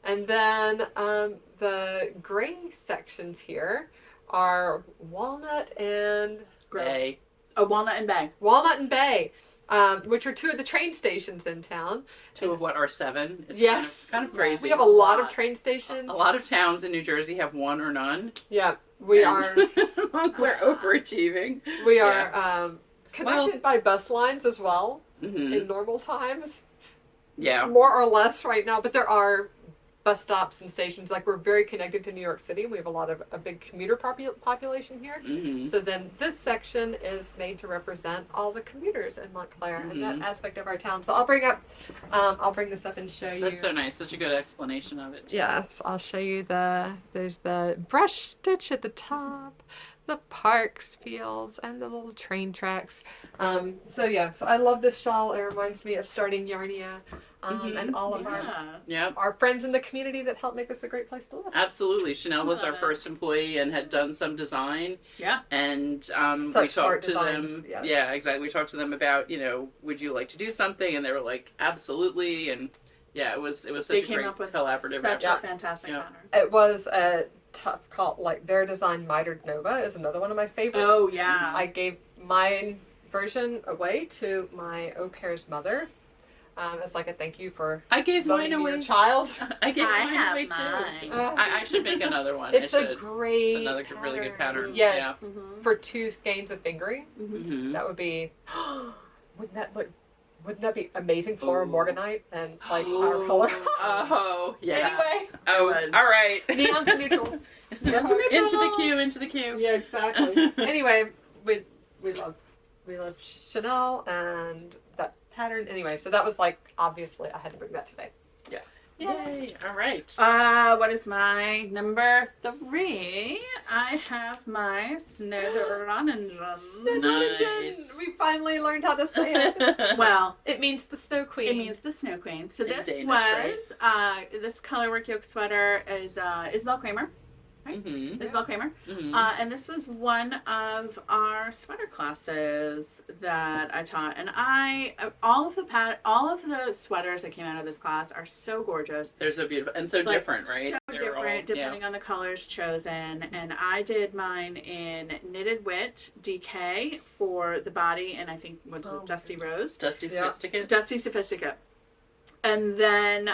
And then the gray sections here are walnut and gray. Walnut and Bay. Walnut and Bay, which are 2 of the train stations in town. 2 of what are 7? It's yes. kind of crazy. We have a lot of train stations. A lot of towns in New Jersey have 1 or none. Yeah, we are. We're overachieving. We are connected by bus lines as well in normal times. Yeah. More or less right now, but there are bus stops and stations. Like, we're very connected to New York City. We have a big commuter population here. So then this section is made to represent all the commuters in Montclair and that aspect of our town. So I'll bring this up and show you. That's so nice. Such a good explanation of it. Yeah, so I'll show you there's the brush stitch at the top, the parks, fields, and the little train tracks. So I love this shawl. It reminds me of starting Yarnia. And all of our friends in the community that helped make this a great place to live. Absolutely. Shanel was our first employee and had done some design. Yeah. And we talked to them. Yeah, exactly. We talked to them about, would you like to do something? And they were like, absolutely. And it was such a great collaborative effort. Such a fantastic pattern. It was a tough call. Like, their design, Mitered Nova, is another one of my favorites. Oh, yeah. I gave my version away to my au pair's mother. As like a thank you for I gave mine away. Your child. I gave mine away too. I should make another one. It's a great. It's another really good pattern. Yes, yeah. For 2 skeins of fingering, that would be. Wouldn't that be amazing? Floral morganite and like our color. Oh yes. Anyway. Oh, all right. Neons and neutrals. Into the queue. Yeah, exactly. Anyway, we love Shanel and that pattern. Anyway, so that was like, obviously I had to bring that today. Yeah. Yay. All right. What is my number 3? I have my Snedronningen. Nice. We finally learned how to say it. Well, it means the Snow Queen. It means the Snow Queen. So this Danish, was this colorwork yoke sweater is Isabell Kraemer. Right? Isabell Kraemer. And this was one of our sweater classes that I taught. And all of the sweaters that came out of this class are so gorgeous. They're so beautiful and so different, right? So different, depending on the colors chosen. And I did mine in Knitted Wit DK for the body, and I think Dusty Rose. Dusty Sophisticate. Dusty Sophisticate. And then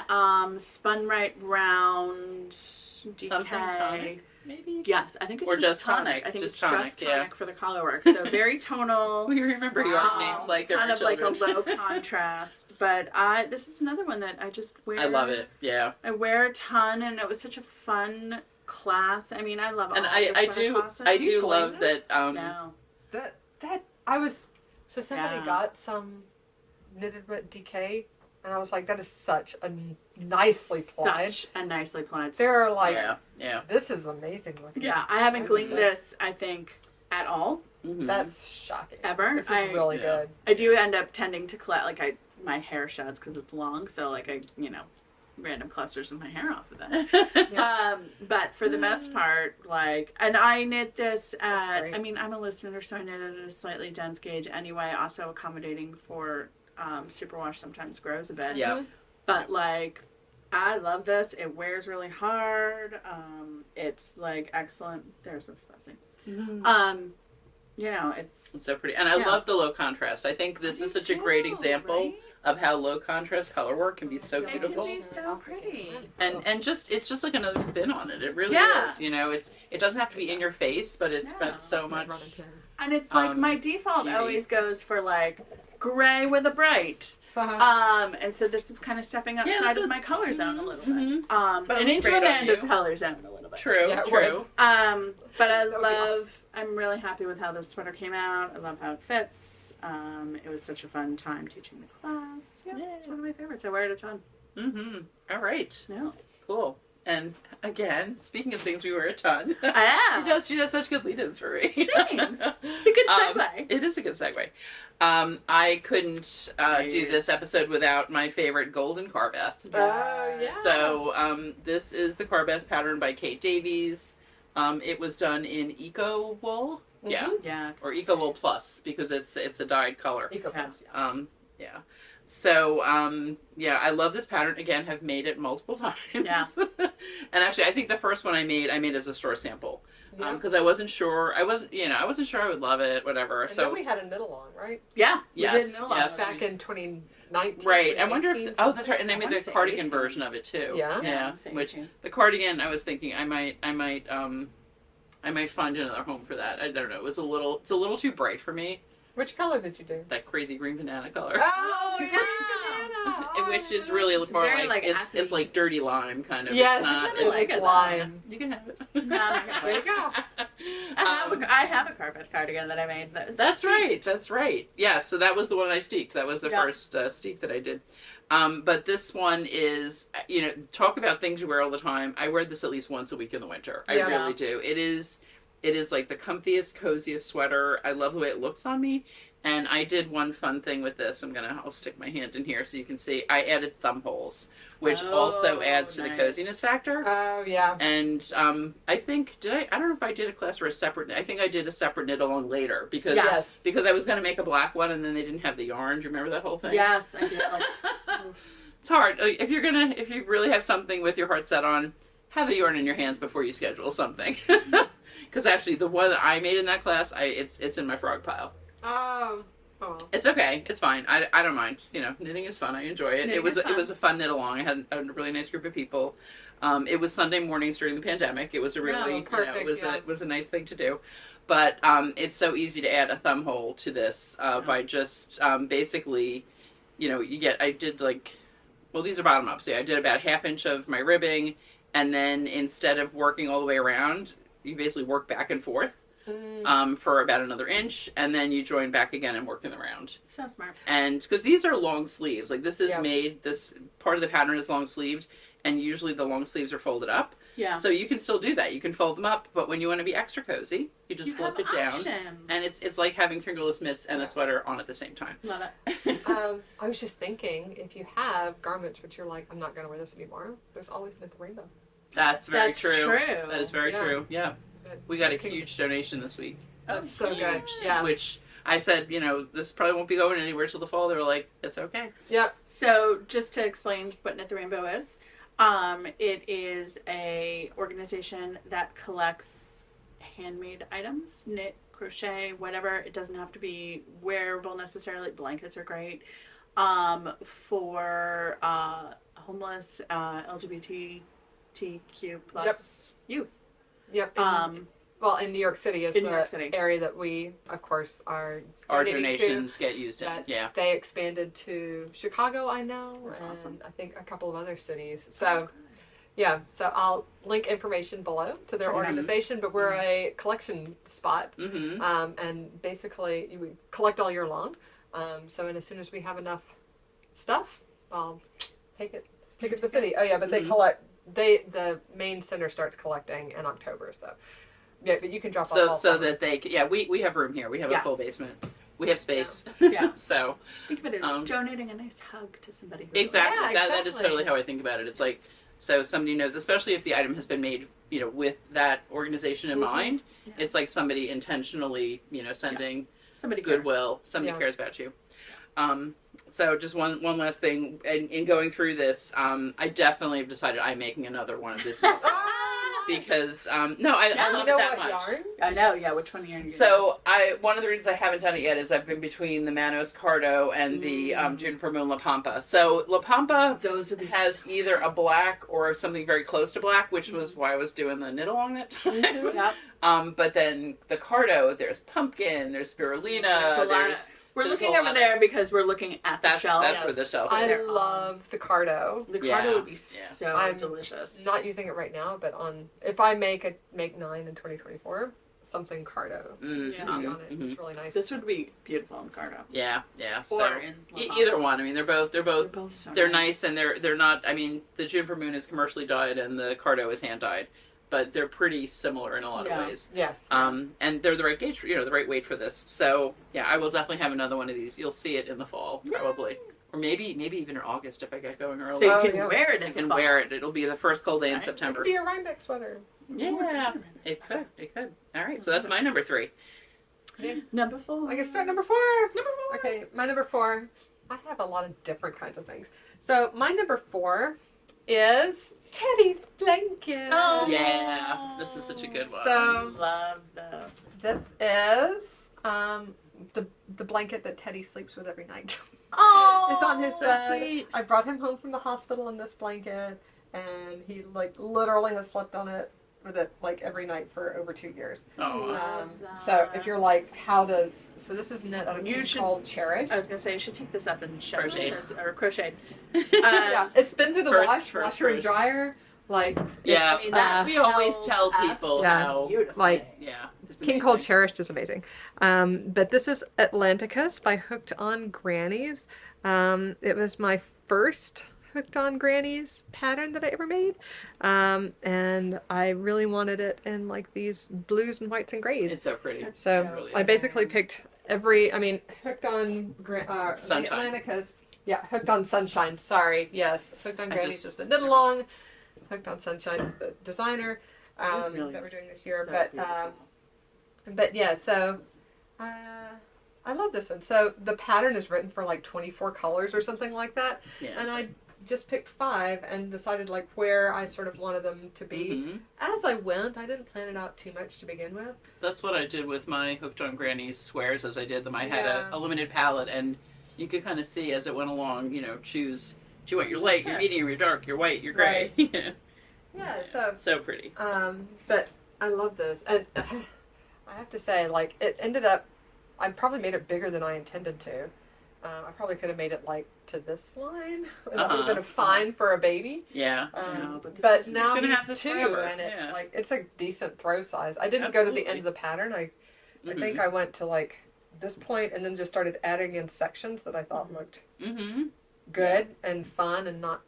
Spun Right Round DK. Something tonic, maybe? Yes, I think it's just tonic. I think just it's tonic, just tonic for the colorwork. So very tonal. We remember your names like they're kind of children. like a low contrast. But this is another one that I just wear. I love it. Yeah. I wear a ton, and it was such a fun class. I mean, I love all and the I do love this? that. No. That I was. So somebody got some Knitted Wit DK. And I was like, that is such a nicely plied. Such a nicely plied. They're like, yeah. This is amazing looking. Yeah, I haven't gleaned this, I think, at all. That's shocking. Ever. This is really good. I do end up tending to collect, my hair sheds because it's long, so random clusters of my hair off of that. But for the most part, and I knit this at, I'm a listener, so I knit it at a slightly dense gauge anyway, also accommodating for superwash sometimes grows a bit. Yeah. But I love this. It wears really hard. It's excellent. There's a fuzzy. It's so pretty. And I love the low contrast. I think this is such a great example of how low contrast color work can be so beautiful. It can be so pretty. And it's just like another spin on it. It really is. It doesn't have to be in your face, but it's got so much. And it's my default always goes for gray with a bright. And so this is kind of stepping outside of my color zone a little bit. But and into Amanda's color zone a little bit. True. But I'm really happy with how this sweater came out. I love how it fits. It was such a fun time teaching the class. Yeah, it's one of my favorites. I wear it a ton. All right. Yeah. Cool. And again, speaking of things we wear a ton, she does such good lead-ins for me. Thanks. It's a good segue. It is a good segue. I couldn't do this episode without my favorite golden Carbeth. Oh, yeah. So this is the Carbeth pattern by Kate Davies. It was done in Eco Wool. Yeah. Or Eco Wool Plus, because it's a dyed color. Eco Plus, yeah. So, I love this pattern. Again, have made it multiple times. Yeah. And actually, I think the first one I made as a store sample. because I wasn't sure. I wasn't sure I would love it, whatever. And so then we had a knit along, right? Yeah. Yes. We did knit along. Yes. Back in 2019. Right. I wonder if that's right. And I made the cardigan 18. version of it too. Yeah. Yeah. Which the cardigan, I was thinking I might find another home for that. I don't know. It's a little too bright for me. Which color did you do? That crazy green banana color. Oh, yeah. banana. Which is really more very, like acidy. it's like dirty lime kind of. Yes, it's not. it's It's lime. You can have it. No, not gonna There you go. I have a Carbeth cardigan that I made. That's right. That's right. Yeah. So that was the one I steeped. That was the first steep that I did. But this one is, talk about things you wear all the time. I wear this at least once a week in the winter. I really do. It is like the comfiest, coziest sweater. I love the way it looks on me. And I did one fun thing with this. I'll stick my hand in here so you can see. I added thumb holes, which also adds to the coziness factor. Oh, yeah. And I think, I don't know if I did a class or a separate, I think I did a separate knit along later because I was going to make a black one and then they didn't have the yarn. Do you remember that whole thing? Yes, I did. It's hard. If you really have something with your heart set on, have the yarn in your hands before you schedule something. Because actually the one that I made in that class, it's in my frog pile. Oh. It's okay. It's fine. I don't mind. Knitting is fun. I enjoy it. It was a fun knit along. I had a really nice group of people. It was Sunday mornings during the pandemic. It was a really perfect, it was a nice thing to do. But it's so easy to add a thumb hole to this by just basically, I did these are bottom up. So I did about 1/2 inch of my ribbing, and then instead of working all the way around, you basically work back and forth. For about another inch, and then you join back again and work in the round. So smart. And because these are long sleeves, like this is made, this part of the pattern is long sleeved, and usually the long sleeves are folded up. Yeah. So you can still do that. You can fold them up, but when you want to be extra cozy, you just flip it down, and it's like having fingerless mitts and a sweater on at the same time. Love it. I was just thinking, if you have garments which you're like, I'm not going to wear this anymore, there's always Knit the Rainbow. That's very true. True. That is very true. Yeah. We got a huge donation this week. That's so good. Yeah. Which I said, this probably won't be going anywhere till the fall. They were like, it's okay. Yeah. So just to explain what Knit the Rainbow is, it is a organization that collects handmade items, knit, crochet, whatever. It doesn't have to be wearable necessarily. Blankets are great. For homeless, LGBTQ plus youth. Yep. Well, in New York City is area that we, of course, are our donations get used in. Yeah. They expanded to Chicago, I know, That's and awesome. I think a couple of other cities. So, so I'll link information below to their organization, but we're a collection spot, and basically we collect all year long. And as soon as we have enough stuff, I'll take it to the city. Oh yeah, but they collect. The main center starts collecting in October, so yeah, but you can drop off so that they we have room here. We have a full basement. We have space. Yeah. So think of it as donating a nice hug to somebody. Exactly. That is totally how I think about it. It's like, so somebody knows, especially if the item has been made, with that organization in mind. Yeah. It's like somebody intentionally, sending somebody goodwill. Somebody cares about you. So just one last thing, in going through this, I definitely have decided I'm making another one of this because I love it that much. Yarn? I know, yeah. Which one yarn? So one of the reasons I haven't done it yet is I've been between the Manos Cardo and the Juniper Moon La Pampa. So La Pampa has either a black or something very close to black, which was why I was doing the knit along that time. Yep. But then the Cardo, there's pumpkin, there's spirulina, we're looking over there because we're looking at the shelf. That's where the shelf is. I love the Cardo. The Cardo would be so delicious. Not using it right now, but if I make 9 in 2024, something Cardo on it. It's really nice. This would be beautiful in Cardo. Yeah. Or so in either one. I mean, they're both so they're nice, and they're not. I mean, the Juniper Moon is commercially dyed, and the Cardo is hand dyed. But they're pretty similar in a lot of ways. Yes. And they're the right gauge, the right weight for this. So yeah, I will definitely have another one of these. You'll see it in the fall, probably, or maybe even in August if I get going early. So you can wear it. I can wear it. It'll be the first cold day in September. It could be a Rhinebeck sweater. Yeah, it could. All right, so that's my number 3. Okay. Number 4. I can start number 4. Okay, my number 4. I have a lot of different kinds of things. So my number 4 is Teddy's blanket. Oh yeah, this is such a good one. So love this. This is the blanket that Teddy sleeps with every night. Oh, it's on his so bed. sweet. I brought him home from the hospital in this blanket, and he like literally has slept on it with it like every night for over 2 years. Oh, so if you're like, so this is knit on a piece called Cherish. I was gonna say you should take this up and show Crocheted. or crocheted. Yeah, it's been through the washer and version. dryer. Like yeah, we always tell people how beautiful. Like it's King Cole Cherished is amazing. But this is Atlanticus by Hooked on Grannies. It was my first Hooked on Grannies pattern that I ever made. And I really wanted it in like these blues and whites and grays. It's so pretty. So really I basically picked Hooked on Sunshine. Atlanticus. Yeah, Hooked on Sunshine. Sorry. Yes. Hooked on Grannies is the knit along. Hooked on Sunshine is the designer that we're doing this year. So But yeah, so I love this one. So the pattern is written for like 24 colors or something like that. Yeah. And I just picked 5 and decided like where I sort of wanted them to be. As I went. I didn't plan it out too much to begin with. That's what I did with my Hooked on Grannies squares as I did them. I had a limited palette, and you could kind of see as it went along, choose. Do you want your light, your medium, your dark, your white, your gray? Right. Yeah, so pretty. But I love this. And I have to say, like, it ended up, I probably made it bigger than I intended to. I probably could have made it, like, to this line. And that would have been fine for a baby. Yeah. But now he's this 2, forever. and it's, like, it's a decent throw size. I didn't go to the end of the pattern. I think I went to, like, this point and then just started adding in sections that I thought looked good and fun and not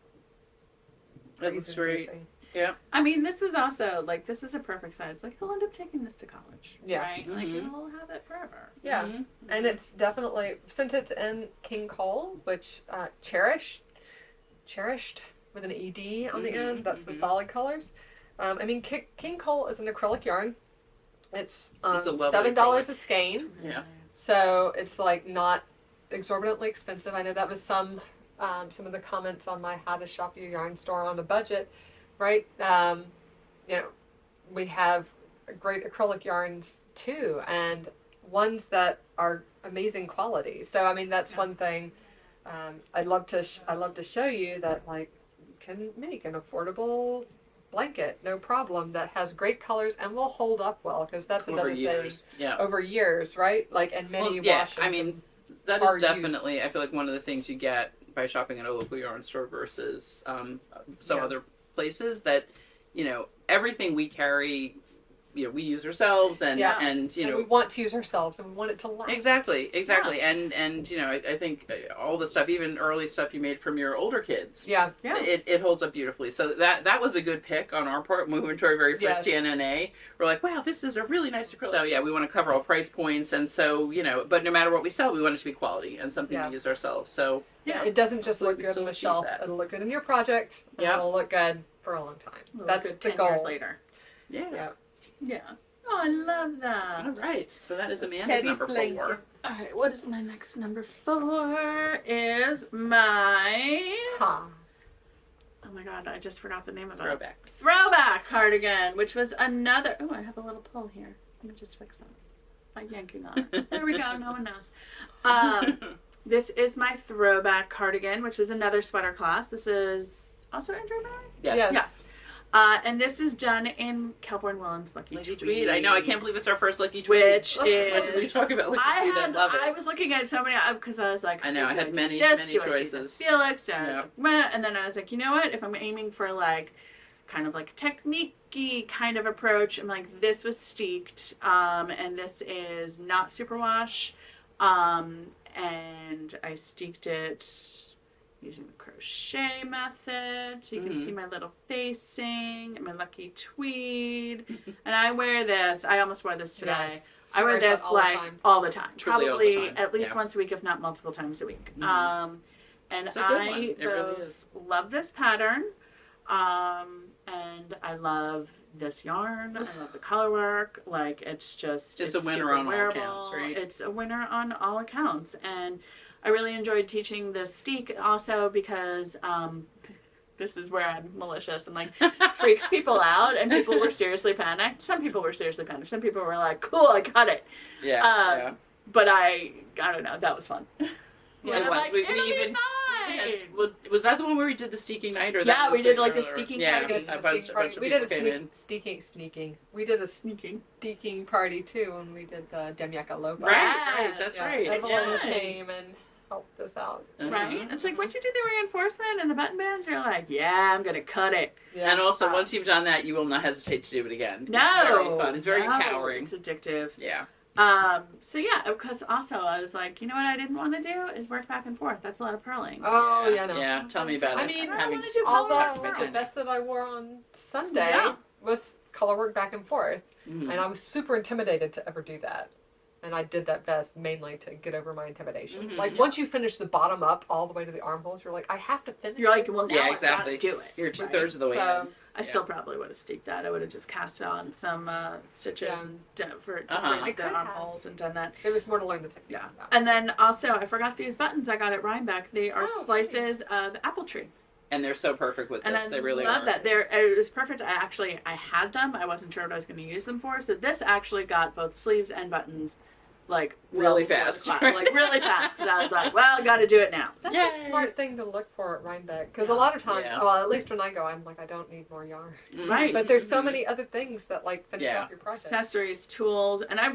That looks great. Yeah. I mean, this is also, like, this is a perfect size. Like, he'll end up taking this to college. Yeah. Right? Like, he'll have it forever. Yeah. And it's definitely, since it's in King Cole, which, cherished with an ED on the end, that's the solid colors. I mean, King Cole is an acrylic yarn. It's $7 a skein. Yeah. So it's, like, not exorbitantly expensive. I know that was some of the comments on my How to Shop Your Yarn Store on a Budget. Right? We have great acrylic yarns too, and ones that are amazing quality. So I mean, that's one thing. I'd love to show you that, like, you can make an affordable blanket, no problem, that has great colors and will hold up well, because that's another thing. Yeah. Over years, right? Like, and many washes. I mean, that is definitely, I feel like, one of the things you get by shopping at a local yarn store versus some other places, that everything we carry, we use ourselves, and we want to use ourselves, and we want it to last. Exactly. And I think all the stuff, even early stuff you made from your older kids, it holds up beautifully. So that was a good pick on our part. When we went to our very first TNNA, we're like, wow, this is a really nice acrylic. So we want to cover all price points, and so but no matter what we sell, we want it to be quality and something we use ourselves. So it doesn't just look good on the shelf; it'll look good in your project. And it'll look good for a long time. That's the goal. 10 years later. Yeah. Oh, I love that. All right. So that is Amanda's Teddy's number blanket. 4. All right. What is my next number 4? Is my... Oh my God. I just forgot the name of it. Throwback Cardigan, which was another... Oh, I have a little pull here. Let me just fix that by yanking on it. There we go. No one knows. This is my Throwback Cardigan, which was another sweater class. This is also Andrea Mowry? Yes. And this is done in Kelborn Willen's Lucky Tweed. I know, I can't believe it's our first Lucky Tweed. Which is... As much as we talk about Lucky Tweed, I love it. I was looking at so many, because I was like... I know, I had many choices. Felix, and then I was like, you know what? If I'm aiming for, like, kind of like a technique-y kind of approach, I'm like, this was steeked, and this is not superwash, and I steeked it using the crochet method, so you can see my little facing, my Lucky Tweed, and I wear this. I almost wore this today. Yes. I wear this like all the time, Truly probably all the time. at least once a week, if not multiple times a week. And I really love this pattern, and I love this yarn. I love the color work. Like, it's a winner on all accounts, right? It's a winner on all accounts, and I really enjoyed teaching the steek also because this is where I'm malicious and like freaks people out, and people were seriously panicked. Some people were seriously panicked. Some people were like, cool, I got it. Yeah. But I don't know, that was fun. Yeah, I'm like, it'll be fine. Was that the one where we did the steaking night? Or that yeah, was we did like earlier? the steaking yeah, party. a bunch of we did a people came in. sneaking. We did a sneaking party too when we did the Demyaka Loba. Right, that's right. Everyone came and helped us out. Right? It's like, once you do the reinforcement and the button bands, you're like, yeah, I'm going to cut it. Yeah. And also, once you've done that, you will not hesitate to do it again. No. It's very fun. It's very empowering. It's addictive. Yeah. So yeah, because also I was like, you know what I didn't want to do is work back and forth. That's a lot of purling. Oh, yeah, no. Yeah, tell me about it. I mean, although the best that I wore on Sunday was color work back and forth. Mm-hmm. And I was super intimidated to ever do that. And I did that vest mainly to get over my intimidation. Mm-hmm. Like, once you finish the bottom up all the way to the armholes, you're like, I have to finish. You're like, well, now exactly. I gotta do it. You're 2/3 of the way in. I still probably would have steeked that. I would have just cast on some stitches for the armholes and done that. It was more to learn the technique. Yeah. And then also, I forgot these buttons I got at Rhinebeck. They are slices of apple tree. And they're so perfect with this. They really love are. that. It was perfect. I had them. I wasn't sure what I was going to use them for. So this actually got both sleeves and buttons. Like really fast, like really fast, because I was like, "Well, I got to do it now." That's a smart thing to look for at Rhinebeck, because a lot of times, well, at least when I go, I'm like, I don't need more yarn, right? But there's so many other things that like finish off your project, accessories, tools, and I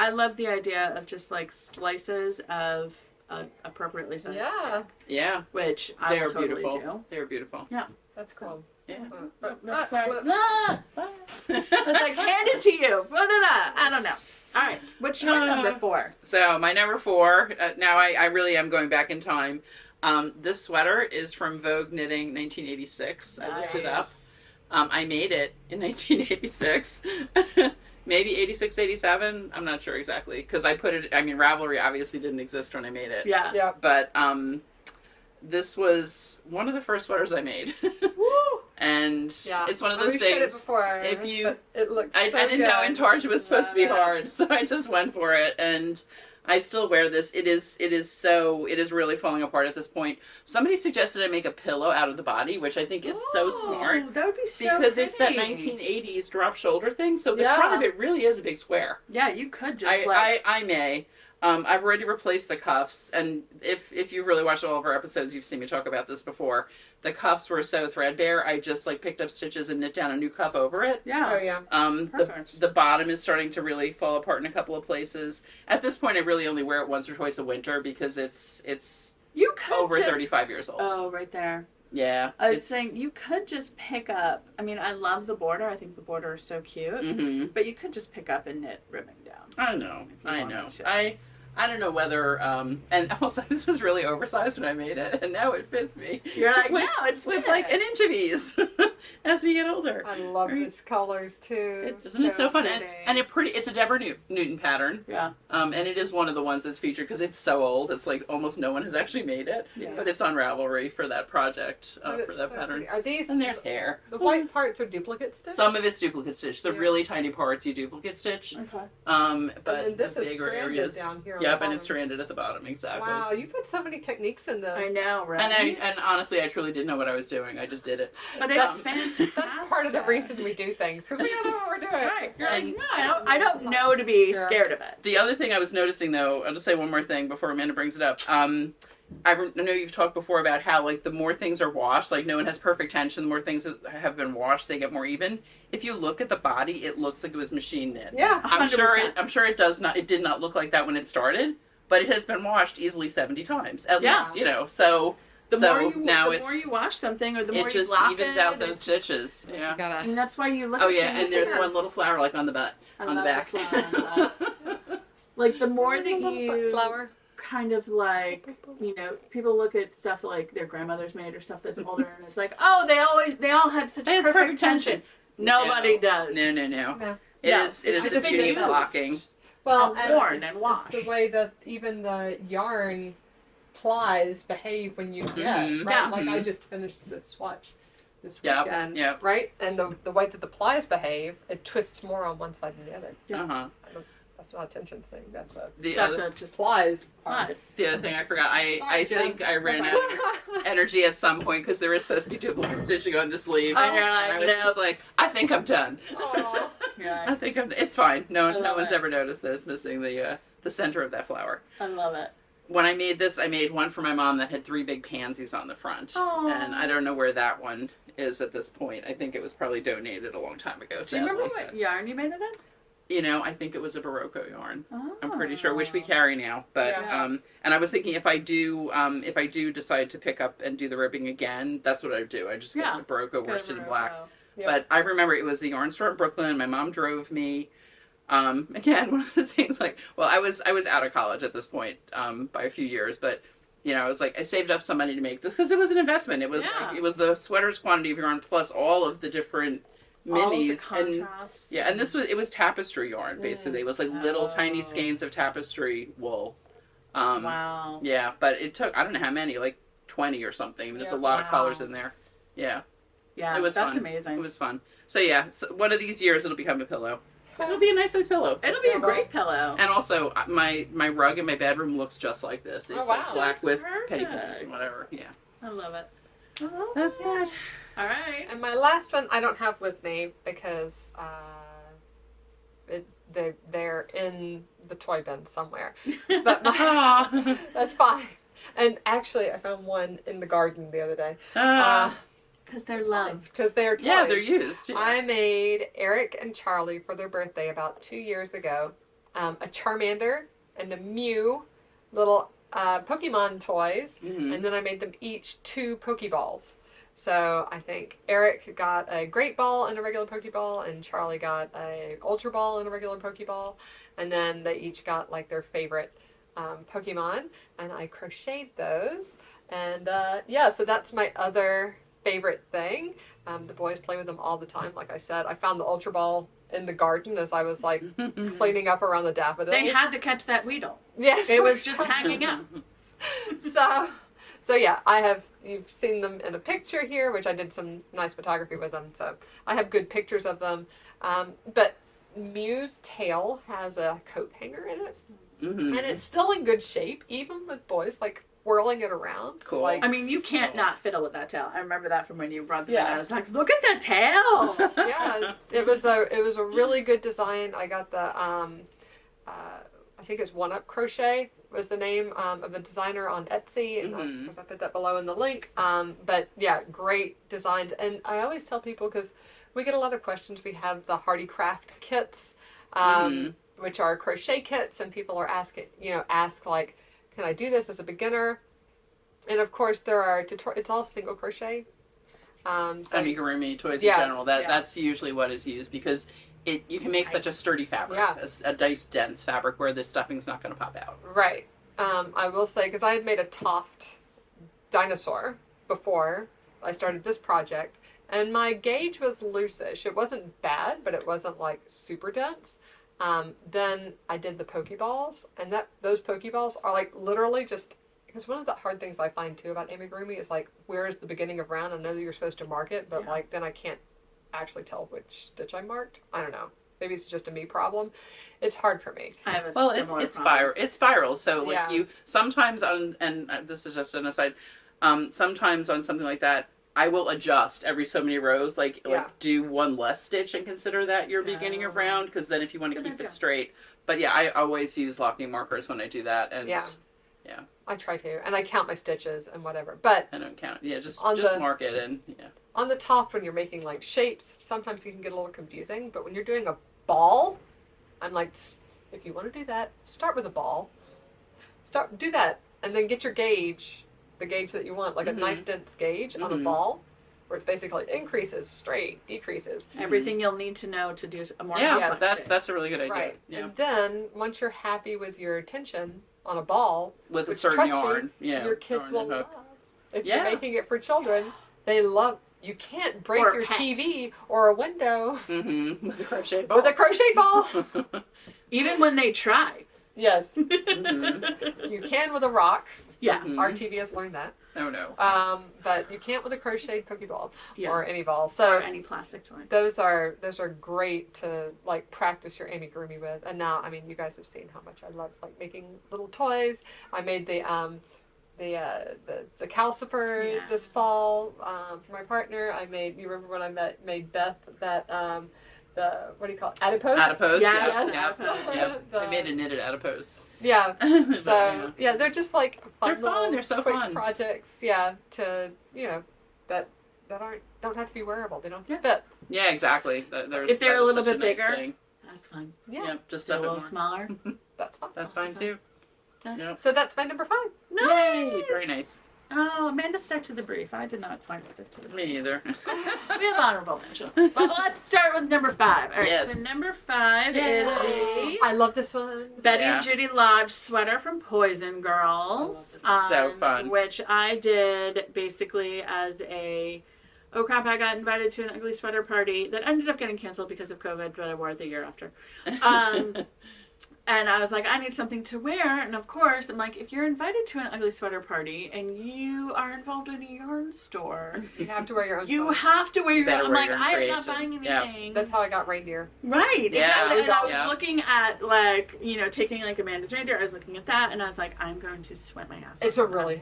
love the idea of just like slices of appropriately sized stick. Yeah, which I will totally beautiful. do. They're beautiful. Yeah, that's cool. Yeah. I was like, hand it to you. I don't know. All right, what's your number 4? So my number 4, now I really am going back in time. This sweater is from Vogue Knitting 1986. I looked it up. I made it in 1986. Maybe 86, 87. I'm not sure exactly. Because I put it, Ravelry obviously didn't exist when I made it. Yeah. But this was one of the first sweaters I made. And it's one of those things. It before, if you, it looked. I didn't know Intarsia was supposed to be hard, so I just went for it, and I still wear this. It is really falling apart at this point. Somebody suggested I make a pillow out of the body, which I think is so smart. That would be so because pretty. It's that 1980s drop shoulder thing. So the front of it really is a big square. Yeah, you could just. I may. I've already replaced the cuffs, and if you've really watched all of our episodes, you've seen me talk about this before. The cuffs were so threadbare, I just picked up stitches and knit down a new cuff over it. Yeah. Oh yeah. Perfect. The bottom is starting to really fall apart in a couple of places. At this point, I really only wear it once or twice a winter because it's over 35 years old. Oh, right there. Yeah. I was saying you could just pick up. I love the border. I think the border is so cute. Mm-hmm. But you could just pick up and knit ribbing down. I know. I don't know whether, and also this was really oversized when I made it, and now it fits me. You're like, no, it's with like an inch of ease as we get older. I love these colors too. Isn't it so fun? And it's a Deborah Newton pattern. Yeah. And it is one of the ones that's featured because it's so old. It's like almost no one has actually made it. Yeah. But it's on Ravelry for that project, for that pattern. Pretty. Are these? And there's hair. The white parts are duplicate stitch? Some of it's duplicate stitch. The really tiny parts you duplicate stitch. Okay. But this the is bigger areas down here. Yep, and it's stranded at the bottom, exactly. Wow, you put so many techniques in this. I know, right? And honestly, I truly didn't know what I was doing. I just did it. But it's fantastic. That's part of the reason we do things, because we don't know what we're doing. Right. You're like, no, I don't know to be scared of it. The other thing I was noticing, though, I'll just say one more thing before Amanda brings it up. I know you've talked before about how, the more things are washed, no one has perfect tension, the more things that have been washed, they get more even. If you look at the body, it looks like it was machine knit. Yeah, 100%. I'm sure it did not look like that when it started, but it has been washed easily 70 times. At least, so... The more you wash something, or the more you just lop evens out those stitches. Yeah. And that's why you look at things. And there's one little flower on the butt, on the back. The more that you flower. Kind of people look at stuff their grandmother's made or stuff that's older, and it's like, oh, they all had such perfect tension. Nobody does. No. It is just beauty blocking. Well, and worn and washed. It's the way that even the yarn plies behave when you get, right? Yeah. I just finished this swatch this weekend, right? And the way that the plies behave, it twists more on one side than the other. Uh-huh. That's not a tensions thing. That's just flies. The other thing I forgot, I think I ran out of energy at some point because there was supposed to be duplicate stitching on the sleeve. And I was just like, I think I'm done. Yeah. I think it's fine. No one's ever noticed that it's missing the center of that flower. I love it. When I made this, I made one for my mom that had 3 big pansies on the front. Aww. And I don't know where that one is at this point. I think it was probably donated a long time ago. Do you remember what yarn you made it in? You know, I think it was a Barocco yarn. Oh. I'm pretty sure, which we carry now. But and I was thinking if I do decide to pick up and do the ribbing again, that's what I would do. I just get the Barocco worsted in black. Yep. But I remember it was the yarn store in Brooklyn. My mom drove me. Again, one of those things like, well, I was out of college at this point by a few years, but you know, I was like, I saved up some money to make this because it was an investment. It was like, it was the sweater's quantity of yarn plus all of the different minis and it was tapestry yarn basically. It was like little tiny skeins of tapestry wool. Wow. Yeah, but it took I don't know how many, like 20 or something. I mean, there's a lot of colors in there. Yeah. Yeah, it was that's fun. amazing. It was fun. So yeah, one of these years it'll become a pillow. It'll be a nice size pillow. It'll be a great pillow. And also, my rug in my bedroom looks just like this. It's like black with perfect. petticoat and whatever. Yeah. I love it. That's that. All right. And my last one I don't have with me because they're in the toy bin somewhere. But that's fine. And actually, I found one in the garden the other day. Because they're loved. Because they're toys. Yeah, they're used. Yeah. I made Eric and Charlie for their birthday about 2 years ago a Charmander and a Mew little Pokemon toys. Mm-hmm. And then I made them each 2 Pokeballs. So I think Eric got a Great Ball and a regular Pokeball, and Charlie got a Ultra Ball and a regular Pokeball. And then they each got like their favorite Pokemon. And I crocheted those. And so that's my other favorite thing. The boys play with them all the time. Like I said, I found the Ultra Ball in the garden as I was like cleaning up around the daffodils. They had to catch that Weedle. Yes. It was just hanging up. So yeah, you've seen them in a picture here, which I did some nice photography with them. So I have good pictures of them. But Mew's tail has a coat hanger in it. Mm-hmm. And it's still in good shape, even with boys like whirling it around. Cool. Like, I mean, you can't not fiddle with that tail. I remember that from when you brought them in. I was like, look at the tail. Yeah, it was a really good design. I got the I think it's One Up Crochet was the name of the designer on Etsy, and of course I put that below in the link. But yeah, great designs. And I always tell people, because we get a lot of questions. We have the Hardy Craft kits, which are crochet kits, and people are ask like, can I do this as a beginner? And of course there are it's all single crochet. Amigurumi toys in general. That's usually what is used because you can make such a sturdy fabric, a nice dense fabric where the stuffing's not going to pop out. Right. I will say, because I had made a Toft dinosaur before I started this project, and my gauge was loose-ish. It wasn't bad, but it wasn't like super dense. Then I did the Pokeballs, and those Pokeballs are like literally just, because one of the hard things I find too about amigurumi is like, where is the beginning of round? I know that you're supposed to mark it, but like then I can't actually tell which stitch I marked. I don't know. Maybe it's just a me problem. It's hard for me. I have a similar problem. It spirals. So like you sometimes and this is just an aside. Sometimes on something like that, I will adjust every so many rows, like do one less stitch and consider that your beginning of round, because then if you want to keep it straight. But yeah, I always use locking markers when I do that, and I try to, and I count my stitches and whatever. But I don't count. Yeah, just mark it and On the top, when you're making like shapes, sometimes you can get a little confusing. But when you're doing a ball, I'm like, if you want to do that, start with a ball. Do that, and then get your gauge. The gauge that you want, like a nice dense gauge on a ball, where it's basically increases, straight, decreases. Everything you'll need to know to do a more complex shape. That's a really good idea. Right. Yeah. And then once you're happy with your tension on a ball, with a certain yarn, your kids will love. If you're making it for children, they love. You can't break your TV or a window with a crochet ball. With a crochet ball. Even when they try. Yes. You can with a rock. Yes. Our TV has learned that. Oh no. But you can't with a crocheted cookie ball Yeah. or any ball. So or any plastic toy. those are great to like practice your amigurumi with. And now, I mean, you guys have seen how much I love like making little toys. I made the calcifer this fall for my partner. I made. You remember when I made Beth that the what do you call it? Adipose? Adipose. Yes. Adipose. Yep. I made a knitted adipose. Yeah. So yeah, they're just like fun. They're fun. They're so quick fun. projects. Yeah. To that don't have to be wearable. They don't fit. Yeah, exactly. If they're a little bit bigger, thing. that's fine. Yeah. Yep, just a stuff it little more. smaller. That's fine. That's fine too. Yeah. Yep. So that's my number 5. Nice. Yay, very nice. Oh, Amanda stuck to the brief. I did not quite stick to the brief. Me either. We have honorable mentions. But let's start with number 5. All right, Yes. so number 5 is the I love this one. Betty and Judy Lodge sweater from Poison Girls. So fun. Which I did basically as a, oh crap, I got invited to an ugly sweater party that ended up getting canceled because of COVID, but I wore it the year after. And I was like, I need something to wear. And of course, I'm like, if you're invited to an ugly sweater party and you are involved in a yarn store, You have to wear your own. you sweater. have to wear your Better own. I'm wear like, your I'm not creation. buying Yeah. anything. That's how I got reindeer. Right, Yeah. exactly. And I was Yeah. looking at, like, you know, taking, like, Amanda's reindeer. I was looking at that, and I was like, I'm going to sweat my ass off. It's a really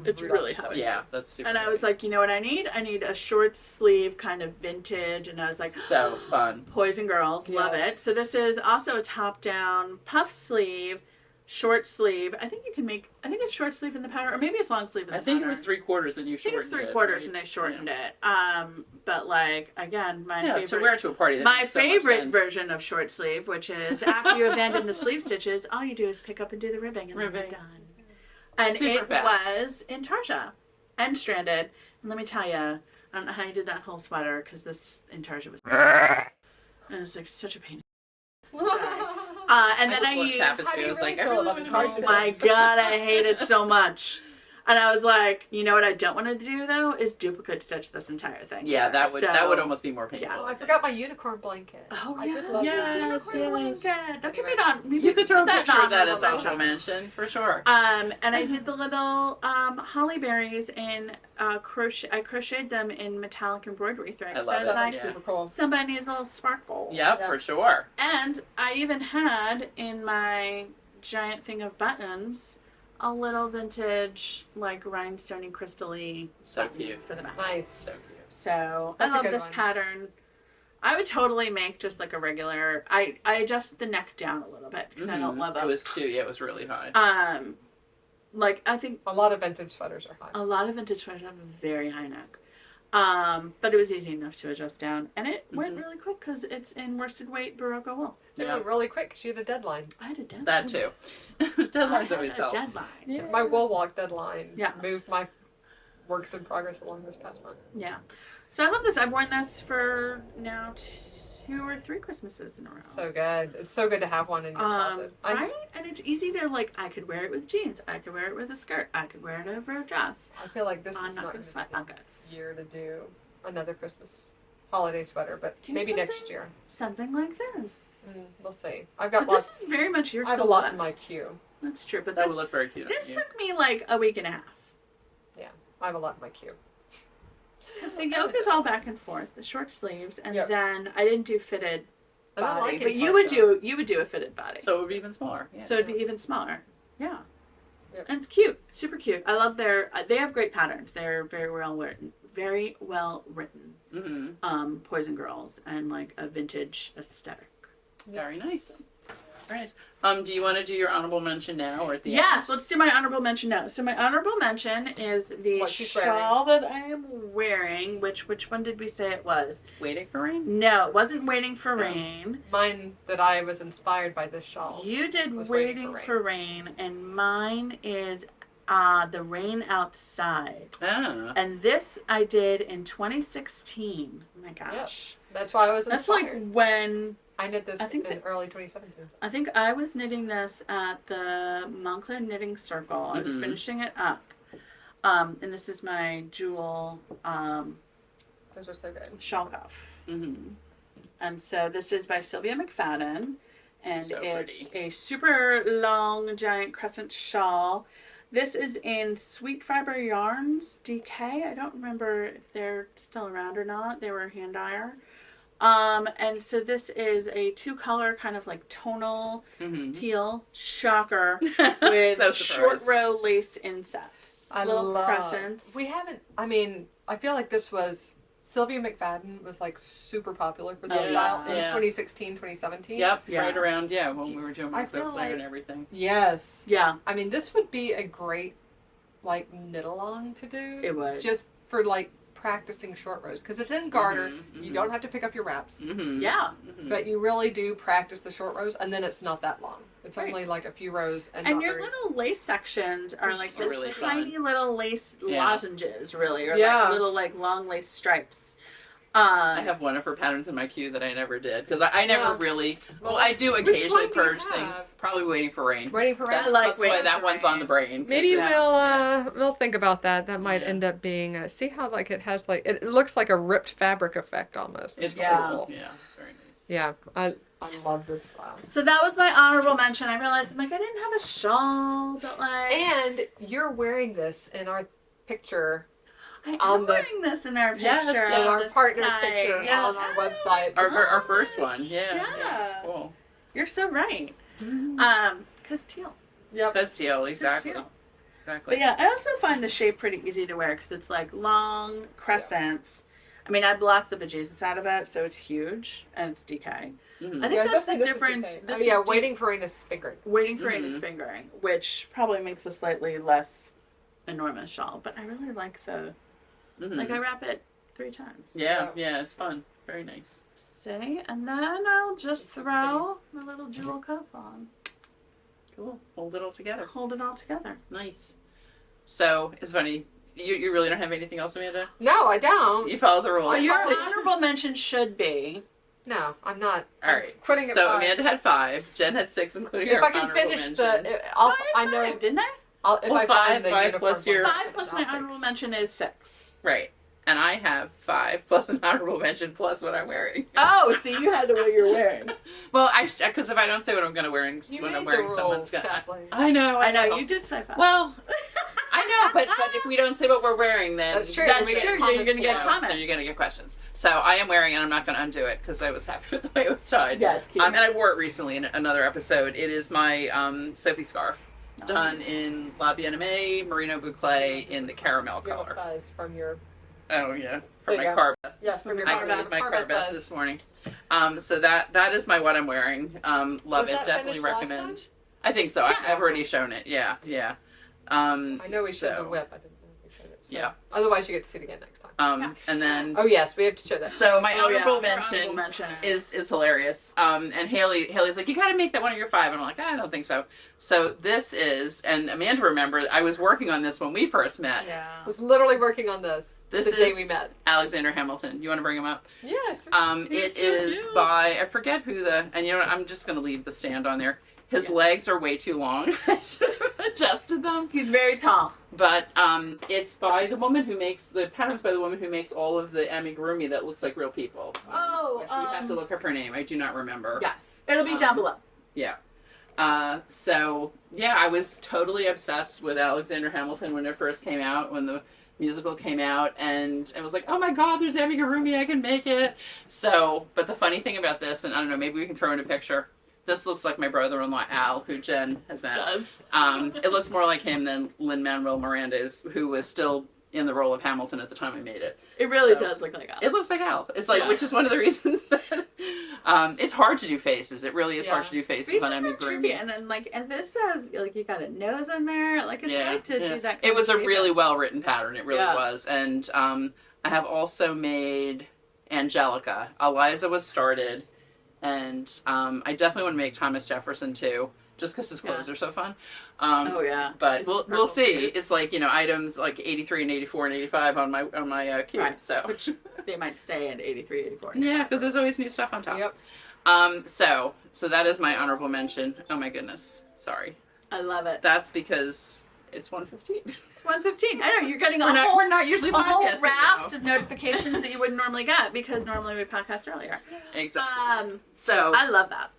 It's really heavy. Yeah, that's super. And I was like, you know what I need? I need a short sleeve kind of vintage. And I was like, so fun. Poison Girls, love Yes. it. So this is also a top-down puff sleeve, short sleeve. I think it's short sleeve in the pattern, or maybe it's long sleeve in the I think it pattern. was 3/4 and you I think shortened it's it. 3/4 right? and they shortened it. But like, again, my favorite. To wear to a party. That My makes so much favorite sense. version of short sleeve, which is after you abandon the sleeve stitches, all you do is pick up and do the ribbing, and then you're done. And Super it fast. was in Tarja and stranded. And let me tell you, I don't know how you did that whole sweater because this in Tarja was. And it's like such a pain. And then I used. Tapestry. I was like, everyone Oh my god, I hate it so much. And I was like, you know what I don't want to do though is duplicate stitch this entire thing. Yeah, that would almost be more painful. Yeah. Oh, I forgot my unicorn blanket. Oh, I yeah. did love Yes, that. yes. That's a good on. Maybe You could throw a put picture of that as honorable honorable mention. mention for sure. And I did the little holly berries in crochet. I crocheted them in metallic embroidery thread. I So love was it, like, yeah. Super cool. somebody needs a little sparkle. Yeah, Yeah. for sure. And I even had in my giant thing of buttons a little vintage, like rhinestoney, crystally So button cute. for the back. Nice. So cute. So That's a I love good this one. pattern. I would totally make just like a regular. I adjusted the neck down a little bit because I don't love it. It was too. Yeah, it was really high. Like I think A lot of vintage sweaters are high. a lot of vintage sweaters have a very high neck. But it was easy enough to adjust down, and it went really quick because it's in worsted weight Barocco wool. It Yeah. went really quick because you had a deadline. I had a deadline. That too. Deadlines always help. Deadline. Yeah. My wool walk deadline Yeah. moved my works in progress along this past month. Yeah. So I love this. I've worn this for now 2 or 3 Christmases in a row. So good. It's so good to have one in your closet. Right? And it's easy to like. I could wear it with jeans. I could wear it with a skirt. I could wear it over a dress. I feel like this I'm is not not going to going sweat to buckets. be the year to do another Christmas holiday sweater, but Do maybe something- next year. Something like this. We'll see. I've got 'Cause lots. this is very much yours. I have a for lot one. in my queue. That's true, but That this, would look very cute. this on you. took me like a week and a half. Yeah, I have a lot in my queue. Because the yoke is all back and forth, the short sleeves, and Yep. then I didn't do fitted And I body, like it but you much, would though. do a fitted body, So it would be even smaller. Yeah. so it'd be even smaller. Yeah, Yep. and it's cute, super cute. I love their. They have great patterns. They're very well written. Very well written. Mm-hmm. Poison Girls and like a vintage aesthetic. Very nice. Very nice. Do you want to do your honorable mention now or at the Yes, end? let's do my honorable mention now. So my honorable mention is the What she's shawl that I am wearing. Which one did we say it was? Waiting for rain? No, it wasn't Waiting for Rain. Mine that I was inspired by this shawl. You did was Waiting for Rain, and mine is The Rain Outside. Ah. And this I did in 2016. Oh my gosh. That's why I was That's inspired. like when I knit this I think in early 2017. I think I was knitting this at the Montclair Knitting Circle. I was finishing it up. And this is my jewel Those are so good. shawl cuff. Mm-hmm. And so this is by Sylvia McFadden. And So it's pretty. a super long, giant crescent shawl. This is in Sweet Fiber Yarns DK. I don't remember if they're still around or not. They were hand dyer. And so this is a 2-color kind of like tonal teal shocker with So short surprised. row lace insets. I little love crescents. We haven't. I mean, I feel like this was Sylvia McFadden was like super popular for this style in 2016, 2017. Yep, Yeah. right around, when we were doing I Montclair feel Flair like- and everything. Yes. Yeah, I mean, this would be a great like knit-along to do. it would. Just for like practicing short rows because it's in garter. Mhm, You mhm. don't have to pick up your wraps, Yeah. but you really do practice the short rows, and then it's not that long. It's Right. only like a few rows, and And not your very... little lace sections are It's like so just really tiny little lace Yeah. lozenges, really, or Yeah. like little like long lace stripes. I have one of her patterns in my queue that I never did because I never Yeah. really. Well, Well, I do which occasionally one do you purge things. have? Probably waiting for rain. Waiting for That's, rain. like that's why Waiting that for one's Rain. on the brain. 'Cause Maybe it's- we'll think about that. That might Yeah. end up being see how like it has like it looks like a ripped fabric effect almost. It's Yeah. cool. Yeah, it's very nice. Yeah, I love this style. So that was my honorable mention. I realized like I didn't have a shawl, but like And you're wearing this in our picture, I on am the- wearing this in our picture. Yes, in yes. on our the partner site. picture Yes. on our website. Our first one. Yeah. Yeah. Cool. You're so right. Mm-hmm. Cause teal. Yep. That's teal. Exactly. teal. Exactly. But yeah, I also find the shape pretty easy to wear because it's like long crescents. I mean, I blocked the bejesus out of it, so it's huge and it's DK. Mhm. I think Yeah, that's the definitely this is difference. DK. This Oh, yeah, is waiting for rain is fingering. waiting for Mhm. Ana's fingering, which probably makes a slightly less enormous shawl. But I really like the Mhm. like I wrap it 3 times. Yeah, yeah, it's fun. Very nice. See, and then I'll just throw my little jewel cuff on, Cool. Hold it all together. hold it all together. Nice. So it's funny. You really don't have anything else, Amanda? No, I don't. You follow the rules. Oh, Your sorry. honorable mention should be No, I'm not. All I'm right. putting it So by. Amanda had 5. Jen had 6, including If her I can honorable finish mention. the, I'll, I know. 5, didn't I? I'll, if Well, I 5 find the unicorn plus your- one, 5 plus my I'll honorable fix. mention is 6. Right. And I have 5 plus an honorable mention plus what I'm wearing. Oh, so you had to what you're wearing. Well, because if I don't say what I'm going to wearing, You when made I'm the wearing, rules, someone's going to. Kathleen. I know. I know, you did say 5. Well, I know, but if we don't say what we're wearing, then That's true. That's We get true, comments you're gonna get below. comments. Then you're going to get questions. So I am wearing, and I'm not going to undo it because I was happy with the way it was tied. Yeah, it's cute. And I wore it recently in another episode. It is my Sophie scarf, done in La Bien-Aimée Merino Boucle in the caramel You have a color. fuzz from your. Oh yeah, for There my you go. Carbeth. Yeah, from your I Carbeth. made my Carbeth Carbeth fuzz. this morning. So that is my what I'm wearing. Love Was it. that Definitely finished last recommend. time? I think so. Yeah. I've already shown it. Yeah, yeah. I know we showed so, the whip. I didn't know if we showed it. So. Yeah. Otherwise, you get to see it again next time. And then Oh yes, we have to show that. so my Oh, yeah, honorable your mention. honorable mention is hilarious. And Haley's like, you got to make that one of your 5. And I'm like, I don't think so. So this is, and Amanda remembered, I was working on this when we first met. Yeah. I was literally working on this. This the day is we met. Alexander Hamilton. You want to bring him up? Yes. It so is cute. by, I forget who and you know what, I'm just going to leave the stand on there. His legs are way too long. I should have adjusted them. He's very tall. But it's by the woman who makes, the pattern's by the woman who makes all of the amigurumi that looks like real people. Oh, which we have to look up her name. I do not remember. Yes. It'll be down below. Yeah. So, yeah, I was totally obsessed with Alexander Hamilton when it first came out, when the musical came out, and I was like, oh my god, there's amigurumi, I can make it. So, but the funny thing about this, and I don't know, maybe we can throw in a picture, this looks like my brother-in-law Al, who Jen has met. Does. It looks more like him than Lin-Manuel Miranda is, who was still in the role of Hamilton at the time I made it. It really So, does look like Al. It looks like Al. It's like, Yeah. which is one of the reasons that it's hard to do faces. It really is hard Yeah. to do faces These on are so amigurumi. trippy, and then and this has you got a nose in there, like it's hard to do that. Kind It was of a really well written pattern. It really Yeah. was. And I have also made Angelica. Eliza was started, and I definitely want to make Thomas Jefferson too, just because his clothes are so fun. Oh yeah, But His we'll purple see. suit. It's like, items like 83 and 84 and 85 on my queue. Right. So Which they might stay at 83, 84. yeah, because there's always new stuff on top. Yep. So that is my honorable mention. Oh my goodness, sorry. I love it. That's because it's 1:15. 115. I know you're getting We're not usually a whole podcasting raft now. of notifications that you wouldn't normally get because normally we podcast earlier. Exactly. So So I love that.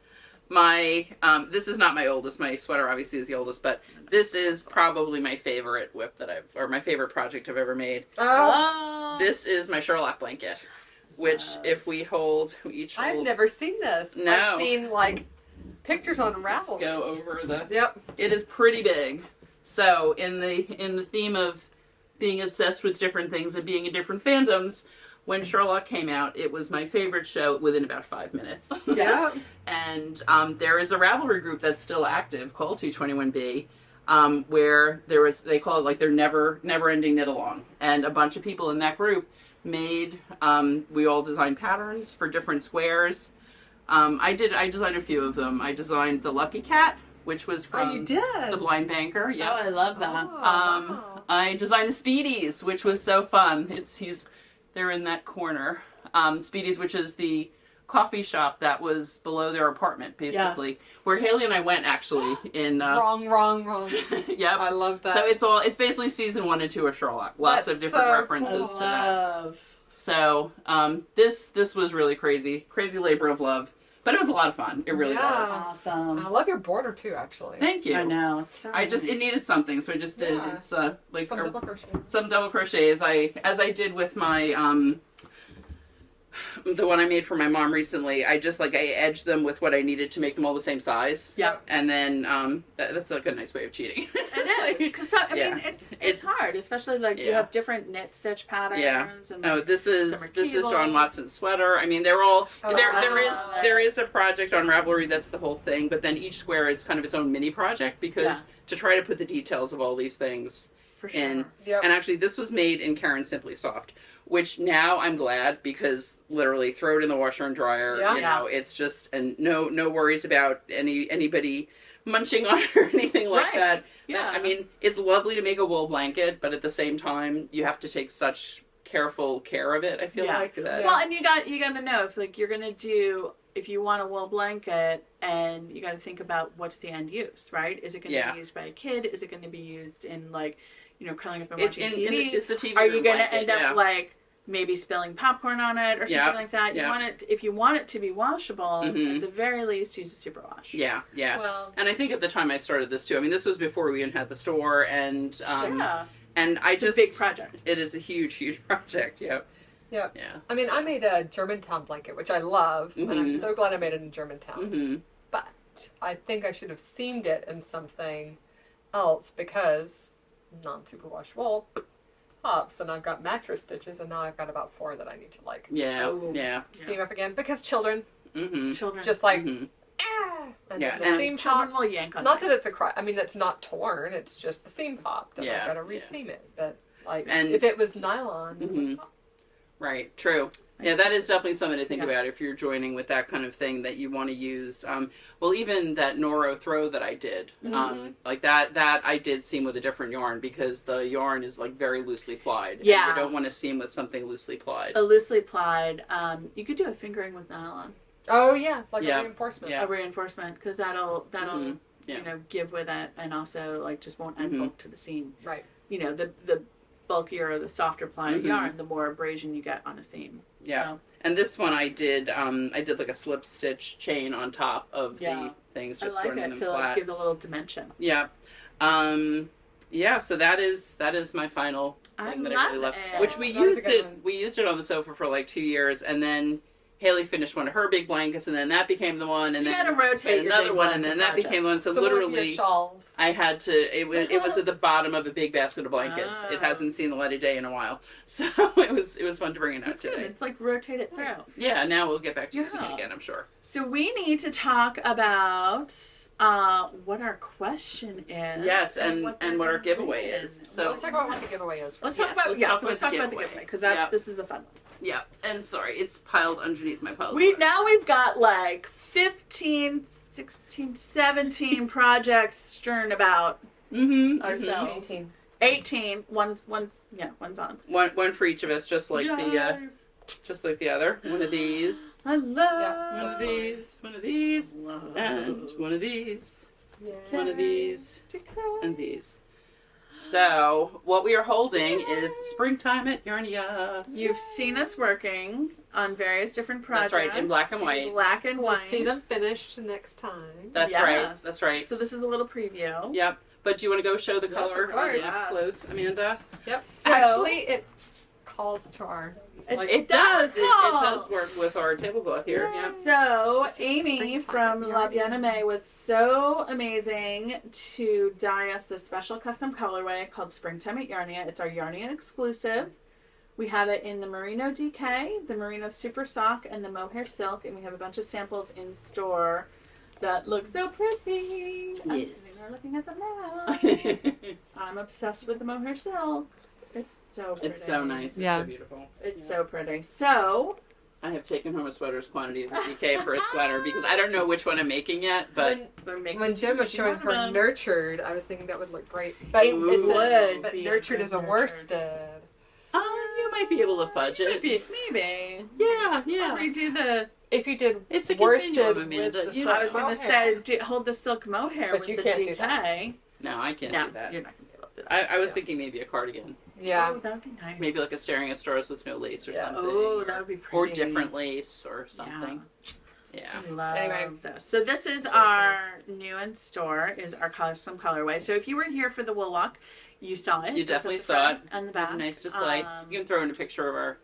this is not my oldest. My sweater obviously is the oldest, but this is probably my favorite whip or my favorite project I've ever made. Oh. This is my Sherlock blanket, which if we each hold. I've never seen this. No. I've seen like pictures on Ravelry. Go over the. Yep. It is pretty big. So in the theme of being obsessed with different things and being in different fandoms, when Sherlock came out, it was my favorite show within about 5 minutes. Yeah. And there is a Ravelry group that's still active called 221B, where they call it like their never-ending knit-along. And a bunch of people in that group made, we all designed patterns for different squares. I designed a few of them. I designed the Lucky Cat, which was from The Blind Banker. Yeah. Oh, I love that. Wow. I designed the Speedies, which was so fun. They're in that corner. Speedies, which is the coffee shop that was below their apartment, basically. Yes. Where Haley and I went, actually, in... Wrong. Yep. I love that. So it's basically season 1 and 2 of Sherlock. Lots of different references to that. So, this was really crazy. Crazy labor of love. But it was a lot of fun. It really was. Awesome. I love your border too, actually. Thank you. I know. It's so nice. It needed something, so I just did. Yeah. It's like some double crochet. Some double crochet, as I did with my the one I made for my mom recently. I edged them with what I needed to make them all the same size. Yeah. And then that's like a nice way of cheating. It is, because I mean it's hard, especially you have different knit stitch patterns. Yeah. And this is John Watson's sweater. I mean, they're all there is a project on Ravelry that's the whole thing, but then each square is kind of its own mini project because to try to put the details of all these things in. Yep. And actually, this was made in Karen Simply Soft, which now I'm glad, because literally throw it in the washer and dryer. Yeah. You know, it's just, and no worries about anybody munching on it or anything like that. Yeah. I mean, it's lovely to make a wool blanket, but at the same time, you have to take such careful care of it, I feel like. That. Well, and you got to know if you want a wool blanket, and you got to think about what's the end use, right? Is it going to be used by a kid? Is it going to be used in curling up and watching TV? It's the TV. Are you going to end up maybe spilling popcorn on it or something like that? You want it, if you want it to be washable, at the very least, use a superwash. Yeah. Well, and I think at the time I started this too. I mean, this was before we even had the store, and and it's a big project. It is a huge project. Yep. Yeah. I mean, I made a Germantown blanket, which I love, and I'm so glad I made it in Germantown. But I think I should have seamed it in something else, because non-superwash wool pops, and I've got mattress stitches, and now I've got about 4 that I need to seam up again, because children just and the seam pops. Will yank on not that it's I mean, it's not torn, it's just the seam popped, and I've got to re-seam it. But if it was nylon, it would pop. Right, true. Yeah, that is definitely something to think about if you're joining with that kind of thing that you want to use. Even that Noro throw that I did, like that I did seam with a different yarn, because the yarn is very loosely plied. Yeah. And you don't want to seam with something loosely plied. A loosely plied, you could do a fingering with nylon. Oh yeah, a reinforcement. Yeah. A reinforcement, because that'll give with it, and also just won't end hook to the seam. Right. The bulkier or the softer plied yarn, the more abrasion you get on a seam. Yeah. So. And this one I did like a slip stitch chain on top of the things, just I like it to give a little dimension. Yeah. So that is my final thing that I really love. Which we used it on the sofa for 2 years, and then Haley finished one of her big blankets, and then that became the one, and you then had to rotate another one, and then that became one. So literally, I had to. It was at the bottom of a big basket of blankets. It hasn't seen the light of day in a while, so it was fun to bring it out today. It's rotate it through. Yeah, now we'll get back to using it again, I'm sure. So we need to talk about what our question is. Yes, and what our giveaway is. So let's talk about what the giveaway is. Let's talk about the giveaway, because this is a fun one. Yeah, and sorry, it's piled underneath my piles. Now we've got 15, 16, 17 projects strewn about ourselves. 18. One's on. One for each of us, just like the other. One of these. I love one of these. One of these. And one of these. One of these. And these. So, what we are holding is Springtime at Yarnia. You've seen us working on various different projects. That's right, in black and white. Black and We'll white. see them finished next time. That's right. That's right. So this is a little preview. Yep. But do you want to go show the Yes, color of course. up close, Amanda? Yep. So- Actually, it calls to our... It does. It does work with our tablecloth here. Yeah. So This is Amy Springtime from Yarnia. La Bien-Aimée was so amazing to dye us this special custom colorway called Springtime at Yarnia. It's our Yarnia exclusive. We have it in the Merino DK, the Merino Super Sock, and the Mohair Silk, and we have a bunch of samples in store that look so pretty. I'm Yes. sitting there looking at them now. I'm obsessed with the Mohair Silk. It's so pretty. It's so nice. Yeah. It's so beautiful. It's so pretty. So, I have taken home a sweater's quantity of the DK for a sweater because I don't know which one I'm making yet, but when Jen was showing her them. nurtured, I was thinking that would look great. But It it's would but be nurtured a is a good worsted. you might be able to fudge it. maybe. Yeah, yeah. Redo the. If you did It's a worsted continuum, with Amanda. the You silk I was going to mohair. say, hold the silk mohair But with you the can't DK. do that. No, I can't No, do that. you're not going to be able to do that. I was thinking maybe a cardigan. Yeah. Oh, that would be nice. Maybe like a staring at stars with no lace or Yeah. something. Oh, that would be pretty. Or different lace or something. Yeah. I love Anyway. this. So this is our new in store, is our custom colorway. So if you were here for the wool walk, you saw it. You It's at definitely the saw front it. and the back. Nice display. You can throw in a picture of our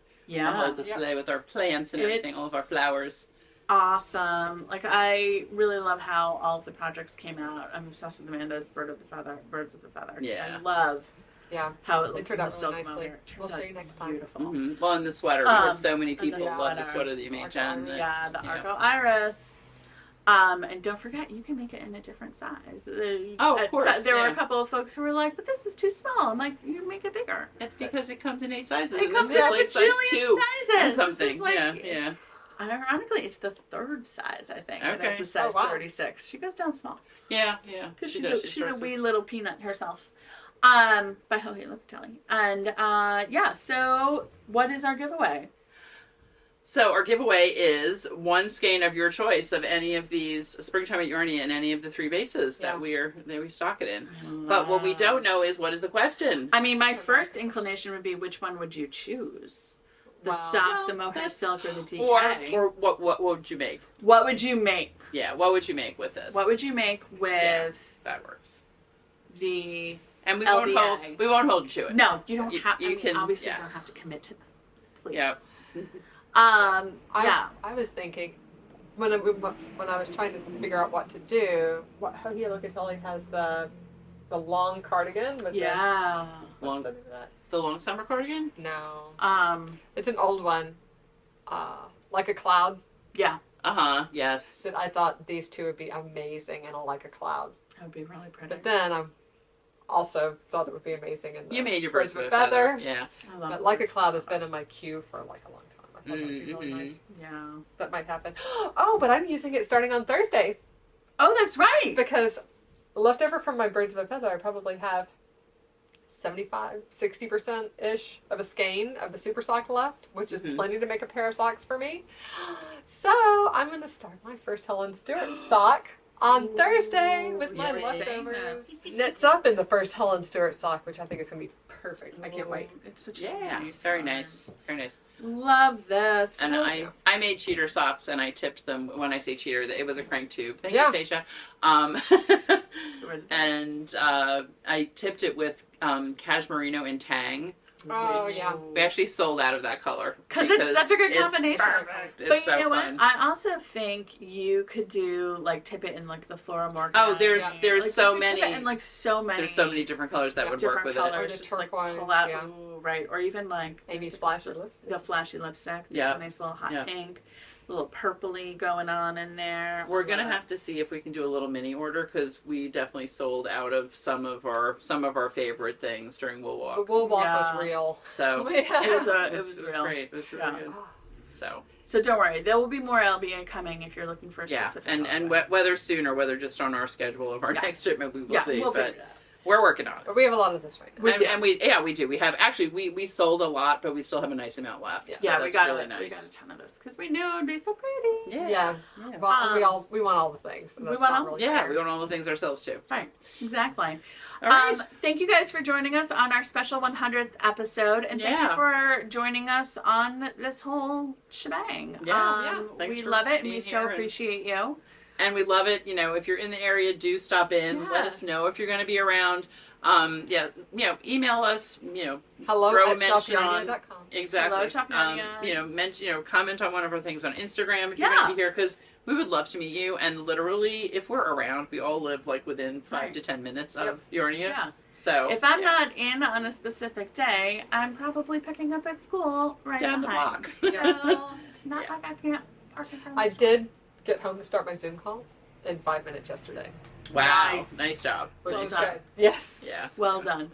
whole display with our plants and everything, all of our flowers. Awesome. Like, I really love how all of the projects came out. I'm obsessed with Amanda's birds of the feather. Yeah. I love Yeah. how it They looks turned in the out silk really nicely. mohair. It turns We'll show out you next time. beautiful. Mm-hmm. Well, in the sweater, we had so many and the people love the sweater. sweater that you made, Jen. Yeah, the Arco Iris. And don't forget, you can make it in a different size. Of course, There were yeah. a couple of folks who were like, but this is too small. I'm like, you make it bigger. It's because it comes in 8 sizes. It and comes this in is a like size bajillion 2 sizes. or This something. is like- Yeah. Ironically, it's the third size, I think. And Okay. it's a size Oh, wow. 36. She goes down small. Yeah. Because She she's, does. she's a starts wee with- little peanut herself. By Holy Look Telly. And yeah, so what is our giveaway? So our giveaway is one skein of your choice of any of these Springtime at Yarnia and any of the 3 bases that we stock it in. But what we don't know is what is the question. I mean, my first inclination would be, which one would you choose? The sock, the mohair silk, or the DK? Or what would you make? What would you make? Yeah, what would you make with this? What would you make with that works. the And we LBA? won't hold you to it. No, you don't You- have. you I mean, can- obviously yeah. don't have to commit to that. Please. Yeah. Yeah. I was thinking when I was trying to figure out what to do. Hoagie Locatelli has the long cardigan with Yeah. Long, the, what's the name of that? the long summer cardigan? No. It's an old one. Like a cloud. Yeah. Yes. That I thought these two would be amazing in a Like a Cloud. That would be really pretty. But then I also thought it would be amazing in the You made your Birds of a Feather. Yeah. I love But Like a Cloud has been in my queue for like a long time. I thought that would be really Mhm. nice. Yeah. That might happen. Oh, but I'm using it starting on Thursday Oh, that's right. because left over from my Birds of a Feather, I probably have 60%-ish of a skein of the super sock left, which is plenty to make a pair of socks for me. So I'm going to start my first Helen Stewart sock on Thursday with my You were saying leftovers. this. Knits up in the first Helen Stewart sock, which I think is going to be perfect. I can't wait. It's such a Yeah. nice Very one. nice. Very nice. Love this. And Well, I made cheater socks and I tipped them. When I say cheater, it was a crank tube. Thank Yeah. you, Stacia. And I tipped it with cashmerino and tang. Oh, yeah. We actually sold out of that color because it's such a good it's combination. perfect. It's But you so know fun. what? I also think you could do like tip it in like the Flora Morgan. Oh, there's Like, so you could many. tip it in like so many. There's so many different colors that would work different with colors. Or it. the Just like turquoise, pull out, yeah. ooh, right? Or even like Amy's there's flashy lipstick. the flashy lipstick. There's Yeah. a nice little hot Yeah. pink, a little purpley going on in there. We're gonna have to see if we can do a little mini order because we definitely sold out of some of our favorite things during Wool The Walk. wool walk Yeah. was real. So Yeah. It was it was real. great. It was really Yeah. good. So So don't worry, there will be more LBA coming if you're looking for a yeah, specific. and colorway. whether soon or whether just on our schedule of our Yes. next shipment, we will yeah, see. we'll But figure it out. We're working on it. But we have a lot of this right now. We do. We have, actually, we sold a lot, but we still have a nice amount left. Yeah, so that's really nice. We got a ton of this because we knew it would be so pretty. Yeah. Well, we want all the things. And we want all the things ourselves too. Right. Exactly. All right. Thank you guys for joining us on our special 100th episode, and thank you for joining us on this whole shebang. We love it, and we so appreciate you. And we love it. If you're in the area, do stop in. Yes. Let us know if you're going to be around. Email us. Hello@shopyarnia.com. Exactly. Hello, comment on one of our things on Instagram if you're going to be here, because we would love to meet you. And literally, if we're around, we all live within 5 to 10 minutes of Yarnia. Yeah. So if I'm not in on a specific day, I'm probably picking up at school right down the block. So it's not like I can't park in front of I did get home to start my Zoom call in 5 minutes yesterday. Wow. Nice job. Well done. Yes. Yeah. Well done.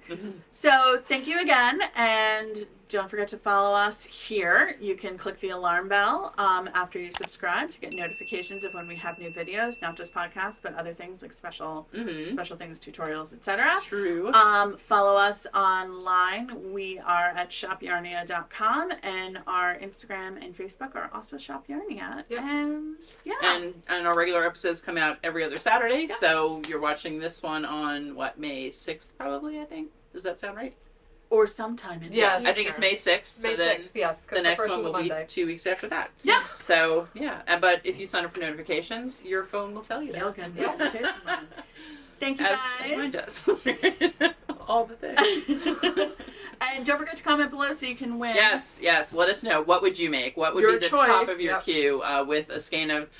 So thank you again, and don't forget to follow us here. You can click the alarm bell after you subscribe to get notifications of when we have new videos, not just podcasts, but other things like special things, tutorials, etc. True. Follow us online. We are at shopyarnia.com, and our Instagram and Facebook are also shopyarnia. Yep. And our regular episodes come out every other Saturday. So you're watching this one on May 6th, probably, I think. Does that sound right? Or sometime in Yes. I think it's May 6th. May 6th, yes. The next one will be 2 weeks after that. Yeah. So, but if you sign up for notifications, your phone will tell you that. You'll get the notification. Thank you, guys. As mine does. All the things. And don't forget to comment below so you can win. Yes. Let us know. What would you make? What would be the top of your queue with a skein of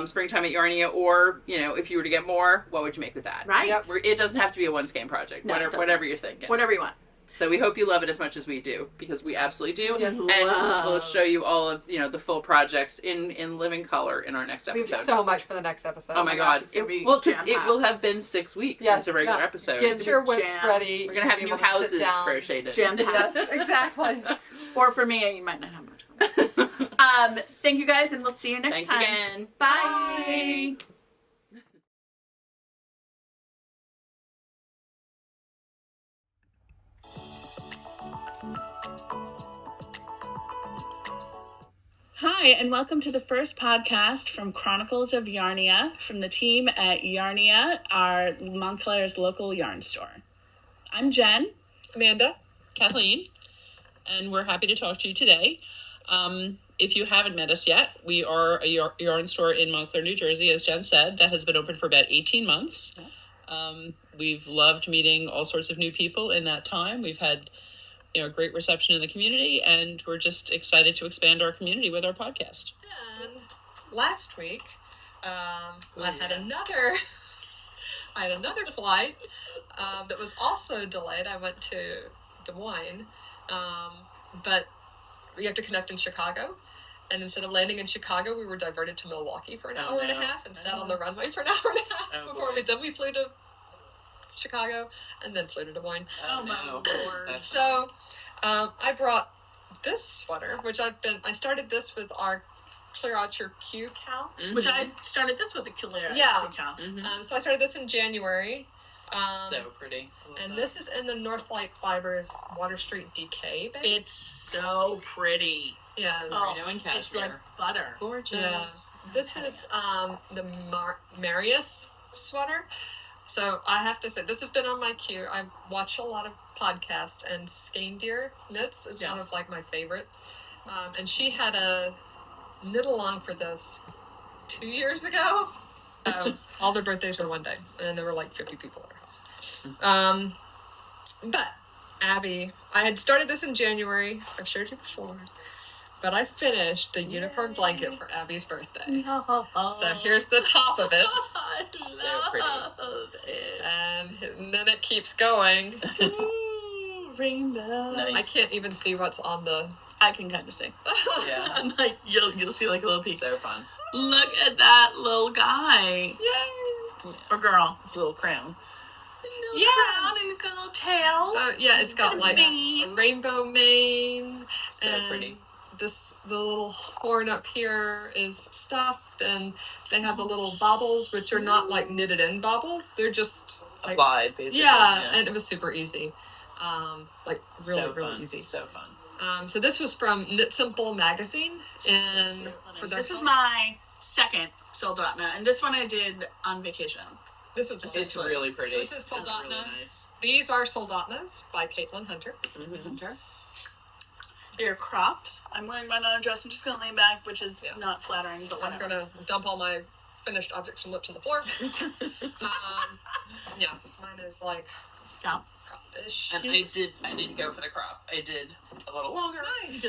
Springtime at Yarnia, or if you were to get more, what would you make with that? Right. It doesn't have to be a one skein project. No, whatever you're thinking. Whatever you want. So we hope you love it as much as we do, because we absolutely do. Yes. And we'll show you all of the full projects in living color in our next episode. We have so much for the next episode. Oh my God! It will have been 6 weeks since a regular episode. Get your whips ready. We're gonna have new houses crocheted. Yes, exactly. Or for me, you might not have much. Thank you guys, and we'll see you next time. Thanks again. Bye. Hi, and welcome to the first podcast from Chronicles of Yarnia from the team at Yarnia, our Montclair's local yarn store. I'm Jen. Amanda. Kathleen. And we're happy to talk to you today. If you haven't met us yet, we are a yarn store in Montclair, New Jersey, as Jen said, that has been open for about 18 months. Yeah. We've loved meeting all sorts of new people in that time. We've had great reception in the community, and we're just excited to expand our community with our podcast. And last week, I had another flight that was also delayed. I went to Des Moines, but we have to connect in Chicago. And instead of landing in Chicago, we were diverted to Milwaukee for an hour and a half and sat on the runway for an hour and a half we flew to Chicago and then flew to Des Moines. Oh my Lord. So I brought this sweater, which I started this with our Clear Out Your Q cow. Mm-hmm. Which I started this with a Clear Out Your cow. Mm-hmm. So I started this in January. So pretty. And this is in the Northlight Fibers Water Street DK bag. It's so pretty. Yeah. Merino and cashmere. It's like butter. Gorgeous. Yeah. This is the Marius sweater. So I have to say, this has been on my queue. I watch a lot of podcasts, and Skein Deer Knits is one of my favorite. And she had a knit along for this 2 years ago. All their birthdays were one day, and there were 50 people at her house. But Abby, I had started this in January. I've shared you before. But I finished the unicorn blanket for Abby's birthday. So here's the top of it. So pretty. And then it keeps going. Ooh, rainbows. Nice. I can't even see what's on the... I can kind of see. Yeah. I'm you'll see a little piece. So fun. Look at that little guy. Yay! Or girl. It's a little crown. Crown, and he's got a little tail. So it's got a rainbow mane. So pretty. The little horn up here is stuffed, and they have the little baubles, which are not knitted in baubles. They're just applied, basically. Yeah, and it was super easy. Really easy. So fun. So this was from Knit Simple magazine, and this is my second Soldotna, and this one I did on vacation. It's really pretty. So this is Soldotna. Really nice. These are Soldotnas by Caitlin Hunter. Hunter. They're cropped. I'm wearing my non-dress. I'm just going to lean back, which is not flattering, but whatever. I'm going to dump all my finished objects and lips on the floor. Mine is like cropped-ish. And I didn't go for the crop. I did a little longer. Nice.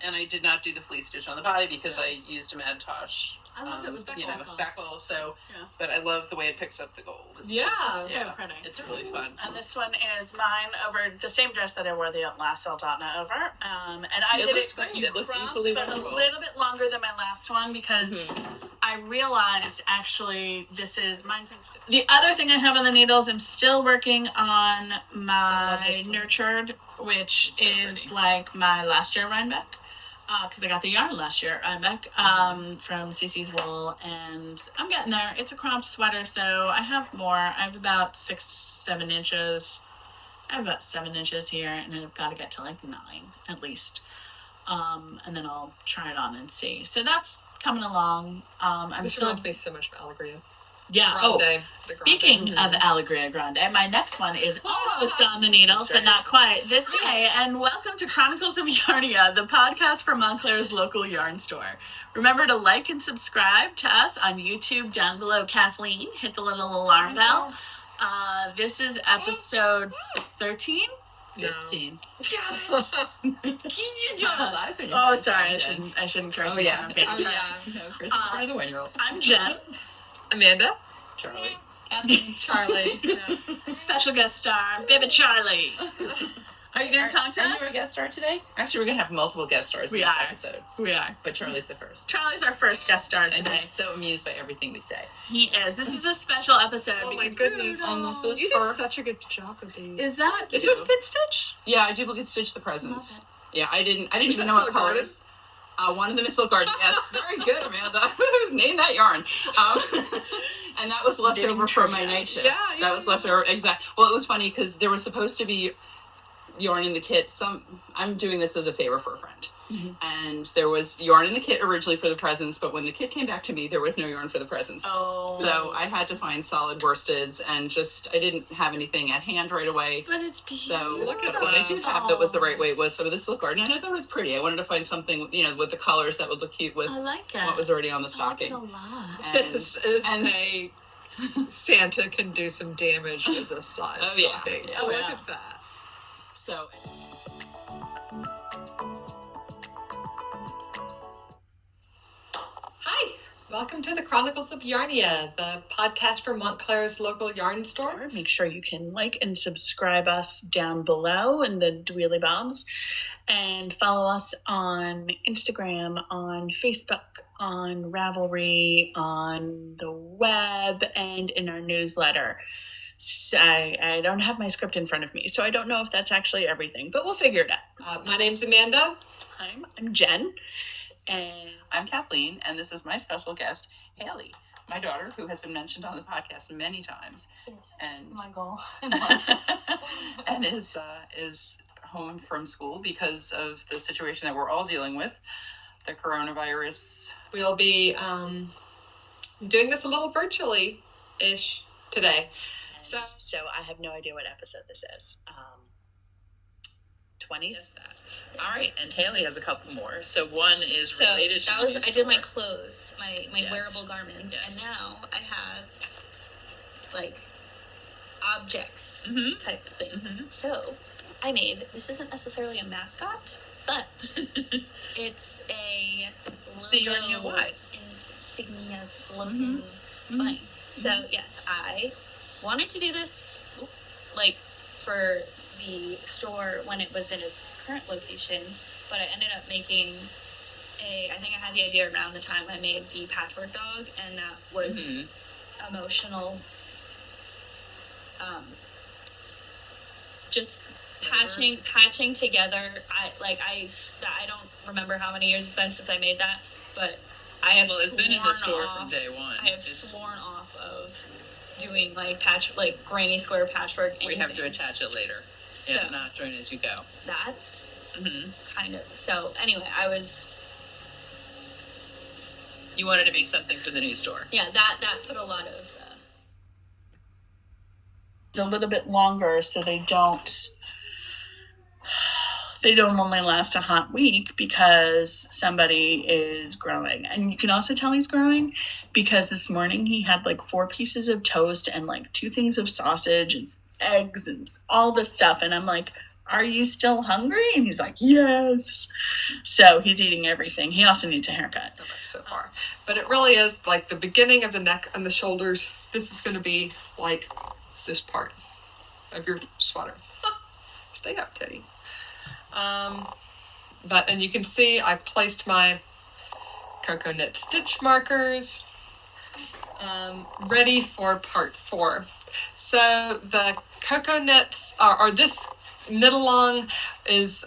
And I did not do the fleece stitch on the body because I used a Mad Tosh. I love it with speckle. So, but I love the way it picks up the gold. It's so pretty. It's really fun. And this one is mine over the same dress that I wore the last Soldotna over. And I did it cropped, but a little bit longer than my last one because I realized actually this is mine's. The other thing I have on the needles, I'm still working on my Nurtured, which is like my last year Rhinebeck. Because I got the yarn last year at Rhinebeck from CC's Wool, and I'm getting there. It's a cropped sweater, so I have more. I have about 6-7 inches. I have about 7 inches here, and I've got to get to like 9 at least. And then I'll try it on and see. So that's coming along. This reminds me so much of Allegria. Yeah. Grande, Speaking of Allegria Grande, my next one is almost on the needles, but not quite this way. And welcome to Chronicles of Yarnia, the podcast for Montclair's local yarn store. Remember to like and subscribe to us on YouTube down below. Kathleen, hit the little alarm bell. This is episode 13. 15. Oh, sorry, I shouldn't curse. Oh, yeah. Okay. Chris is part of the 1-year-old. I'm Jen. Amanda. Charlie. Special guest star, Baby Charlie. Are you going to talk to us? Are you a guest star today? Actually, we're going to have multiple guest stars in this episode. We are. But Charlie's the first. Charlie's our first guest star today. And he's so amused by everything we say. He is. This is a special episode. Oh my goodness. You did such a good job of these. Is this Fit Stitch? Yeah, I duplicate stitched the presents. Yeah, I didn't even know what colors. One of them is Silk Garden. Yes, very good, Amanda. Name that yarn. And that was left over from my night shift. That was left over. Well, it was funny because there was supposed to be yarn in the kit. I'm doing this as a favor for a friend. And there was yarn in the kit originally for the presents, but when the kit came back to me, there was no yarn for the presents. So I had to find solid worsteds, and I didn't have anything at hand right away. But it's beautiful. So what I did have that was the right weight was some of the Silk Garden, and I thought it was pretty. I wanted to find something, with the colors that would look cute with what was already on the stocking. I like it a lot. This is a Santa can do some damage with this size. Oh yeah. Look at that. So. Hi, welcome to the Chronicles of Yarnia, the podcast for Montclair's local yarn store. Make sure you can like and subscribe us down below in the Dweely Bombs, and follow us on Instagram, on Facebook, on Ravelry, on the web, and in our newsletter. So I don't have my script in front of me, so I don't know if that's actually everything, but we'll figure it out. My name's Amanda. I'm Jen. And I'm Kathleen, and this is my special guest, Haley, my daughter, who has been mentioned on the podcast many times. Yes, and my goal. And is home from school because of the situation that we're all dealing with, the coronavirus. We'll be doing this a little virtually-ish today. So I have no idea what episode this is. 20s? All right, and Haley has a couple more. So one is related to the I did my clothes, my wearable garments, and now I have like objects type of thing. So I made, this isn't necessarily a mascot, but it's the Yarnia Y insignia looking thing. So yes, I wanted to do this like for the store when it was in its current location, but I ended up making I think I had the idea around the time I made the patchwork dog, and that was emotional. Just patching together. I don't remember how many years it's been since I made that, but I have it's been in the store from day one. I have sworn off of doing like granny square patchwork. Anything. We have to attach it later. So yeah, not join as you go. That's mm-hmm. kind of, so anyway, You wanted to make something for the new store. Yeah, that put a lot of... a little bit longer so they don't only last a hot week because somebody is growing. And you can also tell he's growing because this morning he had like 4 pieces of toast and like 2 things of sausage and eggs and all this stuff. And I'm like, are you still hungry? And he's like, yes. So he's eating everything. He also needs a haircut. So much so far. But it really is like the beginning of the neck and the shoulders. This is going to be like this part of your sweater. Stay up, Teddy. And you can see I've placed my cocoa knit stitch markers ready for part 4. So the cocoa knits or this knit along is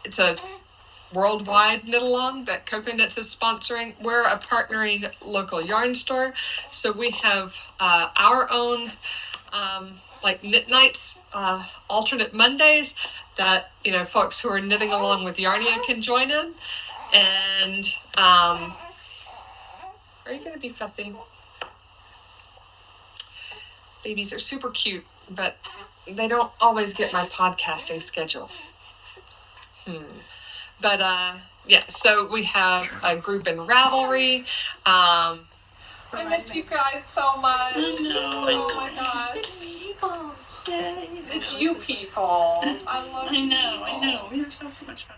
it's a worldwide knit along that Cocoa Knits is sponsoring. We're a partnering local yarn store, so we have our own like knit nights, alternate Mondays that folks who are knitting along with Yarnia can join in. And are you gonna be fussy? Babies are super cute, but they don't always get my podcasting schedule. But yeah, so we have a group in Ravelry. I miss you guys so much. Oh my god. It's people. Yay. It's you people. I love you. I know. We have so much fun.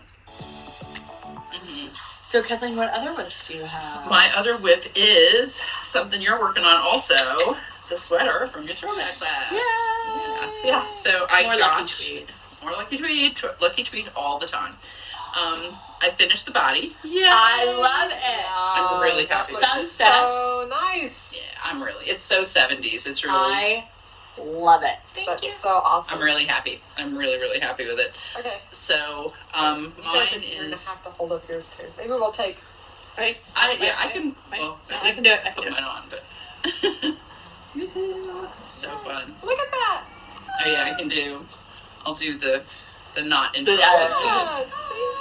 So Kathleen, what other whips do you have? My other whip is something you're working on also. The sweater from your throwback class. Yeah. So I More got lucky tweet. Lucky tweet all the time. I finished the body. Yeah, I love it. I'm really happy. Sunsets. So nice. Yeah, it's so 70s. It's really. I love it. That's so awesome. I'm really happy. I'm really, really happy with it. Okay. So, You're mine gonna is. have to hold up yours too. Maybe we'll take. I can. Well, I can do it. Put mine on, but. So fun. Look at that. Oh yeah, I'll do the knot intro.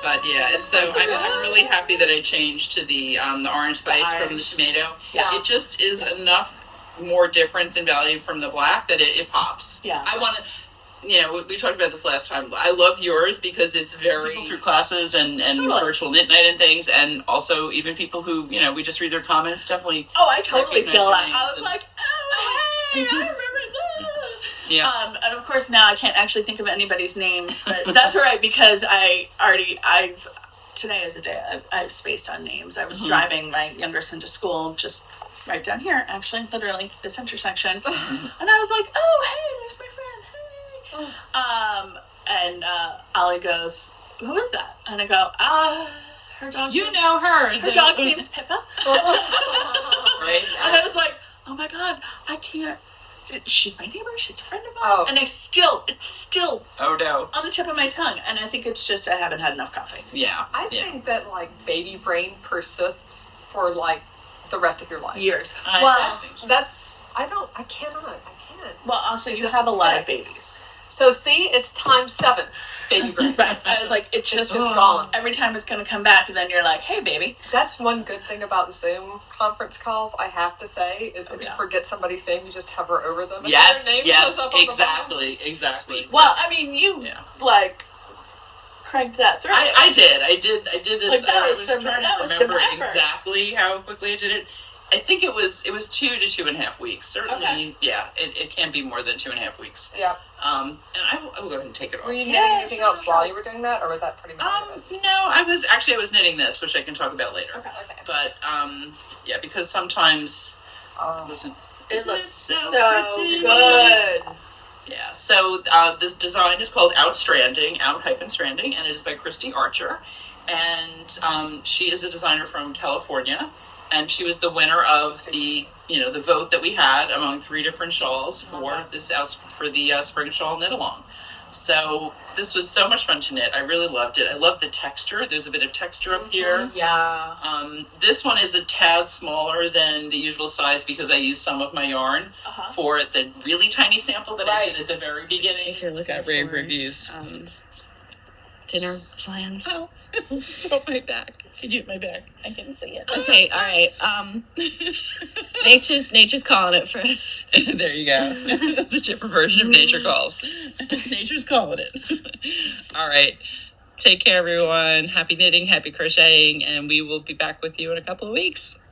But yeah, it's so I'm really happy that I changed to the orange spice from the tomato. Yeah. It just is enough more difference in value from the black that it pops. Yeah. I want to, we talked about this last time. I love yours because it's very people through classes and virtual knit night and things, and also even people who we just read their comments definitely. Oh, I totally feel that. I was and, like, oh hey, I remember that. Yeah. And of course now I can't actually think of anybody's names, but that's all right because today is a day I've spaced on names. I was driving my younger son to school just right down here, actually, literally this intersection, and I was like, oh hey, there's my friend, hey. And Ollie goes, who is that? And I go, her dog. You know her. Her dog's name is Pippa. Right. And I was like, oh my god, I can't. She's my neighbor. She's a friend of mine. Oh. And it's still Oh no. on the tip of my tongue. And I think it's just I haven't had enough coffee. Yeah. I think that like baby brain persists for like the rest of your life. Years. That's I cannot. Well, also you doesn't have a lot stick. of babies. So see, it's times 7 baby brain. Right. I was like, it's just gone. Every time it's going to come back, and then you're like, hey, baby. That's one good thing about Zoom conference calls, I have to say, is if you forget somebody's name, you just hover over them. And Yes, their name shows up on exactly. Well, I mean, you, cranked that through. I did this. Like, that I was was some- trying that to was some remember effort. exactly how quickly I did it. I think it was 2 to 2.5 weeks. Certainly, Okay. it can be more than 2.5 weeks. Yeah. And I will go ahead and take it off. Were you knitting anything else while you were doing that, or was that pretty much it? No, I was knitting this, which I can talk about later. Okay. But because sometimes It looks so pretty. good. Yeah. So this design is called Outstranding, Out-Stranding, and it is by Christy Archer, and she is a designer from California, and she was the winner of the vote that we had among 3 different shawls for the spring shawl knit along. So this was so much fun to knit. I really loved it. I love the texture. There's a bit of texture up here. Yeah. This one is a tad smaller than the usual size because I used some of my yarn for the really tiny sample that I did at the very beginning. If you're looking at rave reviews. Dinner plans. Oh, it's on my back. Can you get my back? I can see it. Okay, all right. Nature's calling it for us. There you go. That's a different version of Nature Calls. Nature's calling it. All right. Take care, everyone. Happy knitting, happy crocheting, and we will be back with you in a couple of weeks.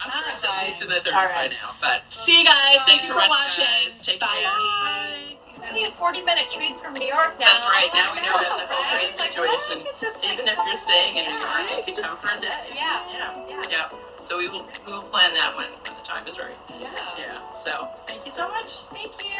I'm sure it's at least in the 30s by now. But see you guys. Thank thanks you for watching. Guys. Take care. Bye. It's gonna be a 40-minute treat from New York now. That's right. Now we know that the whole train It's like, situation. well, just, Even if you're staying in New York, you can come for a day. Yeah. So we will plan that when the time is right. Yeah. So thank you so much. Thank you.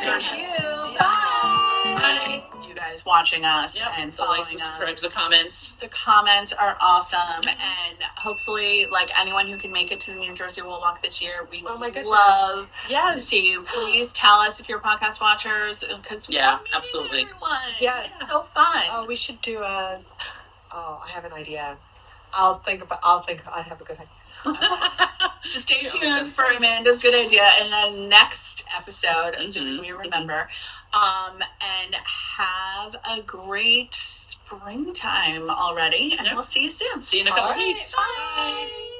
Thank you. Bye. You guys watching us and the following likes, the subscribes, us. the comments. The comments are awesome, and hopefully, like anyone who can make it to the New Jersey Wool Walk this year, we would love to see you. Please tell us if you're podcast watchers, because absolutely. Everyone. Yes. It's so fun. Oh, we should do I have an idea. I'll think I have a good idea. So stay tuned for Amanda's good idea in the next episode, assuming we remember. And have a great springtime already, and we'll see you soon. See you in a couple weeks. Bye.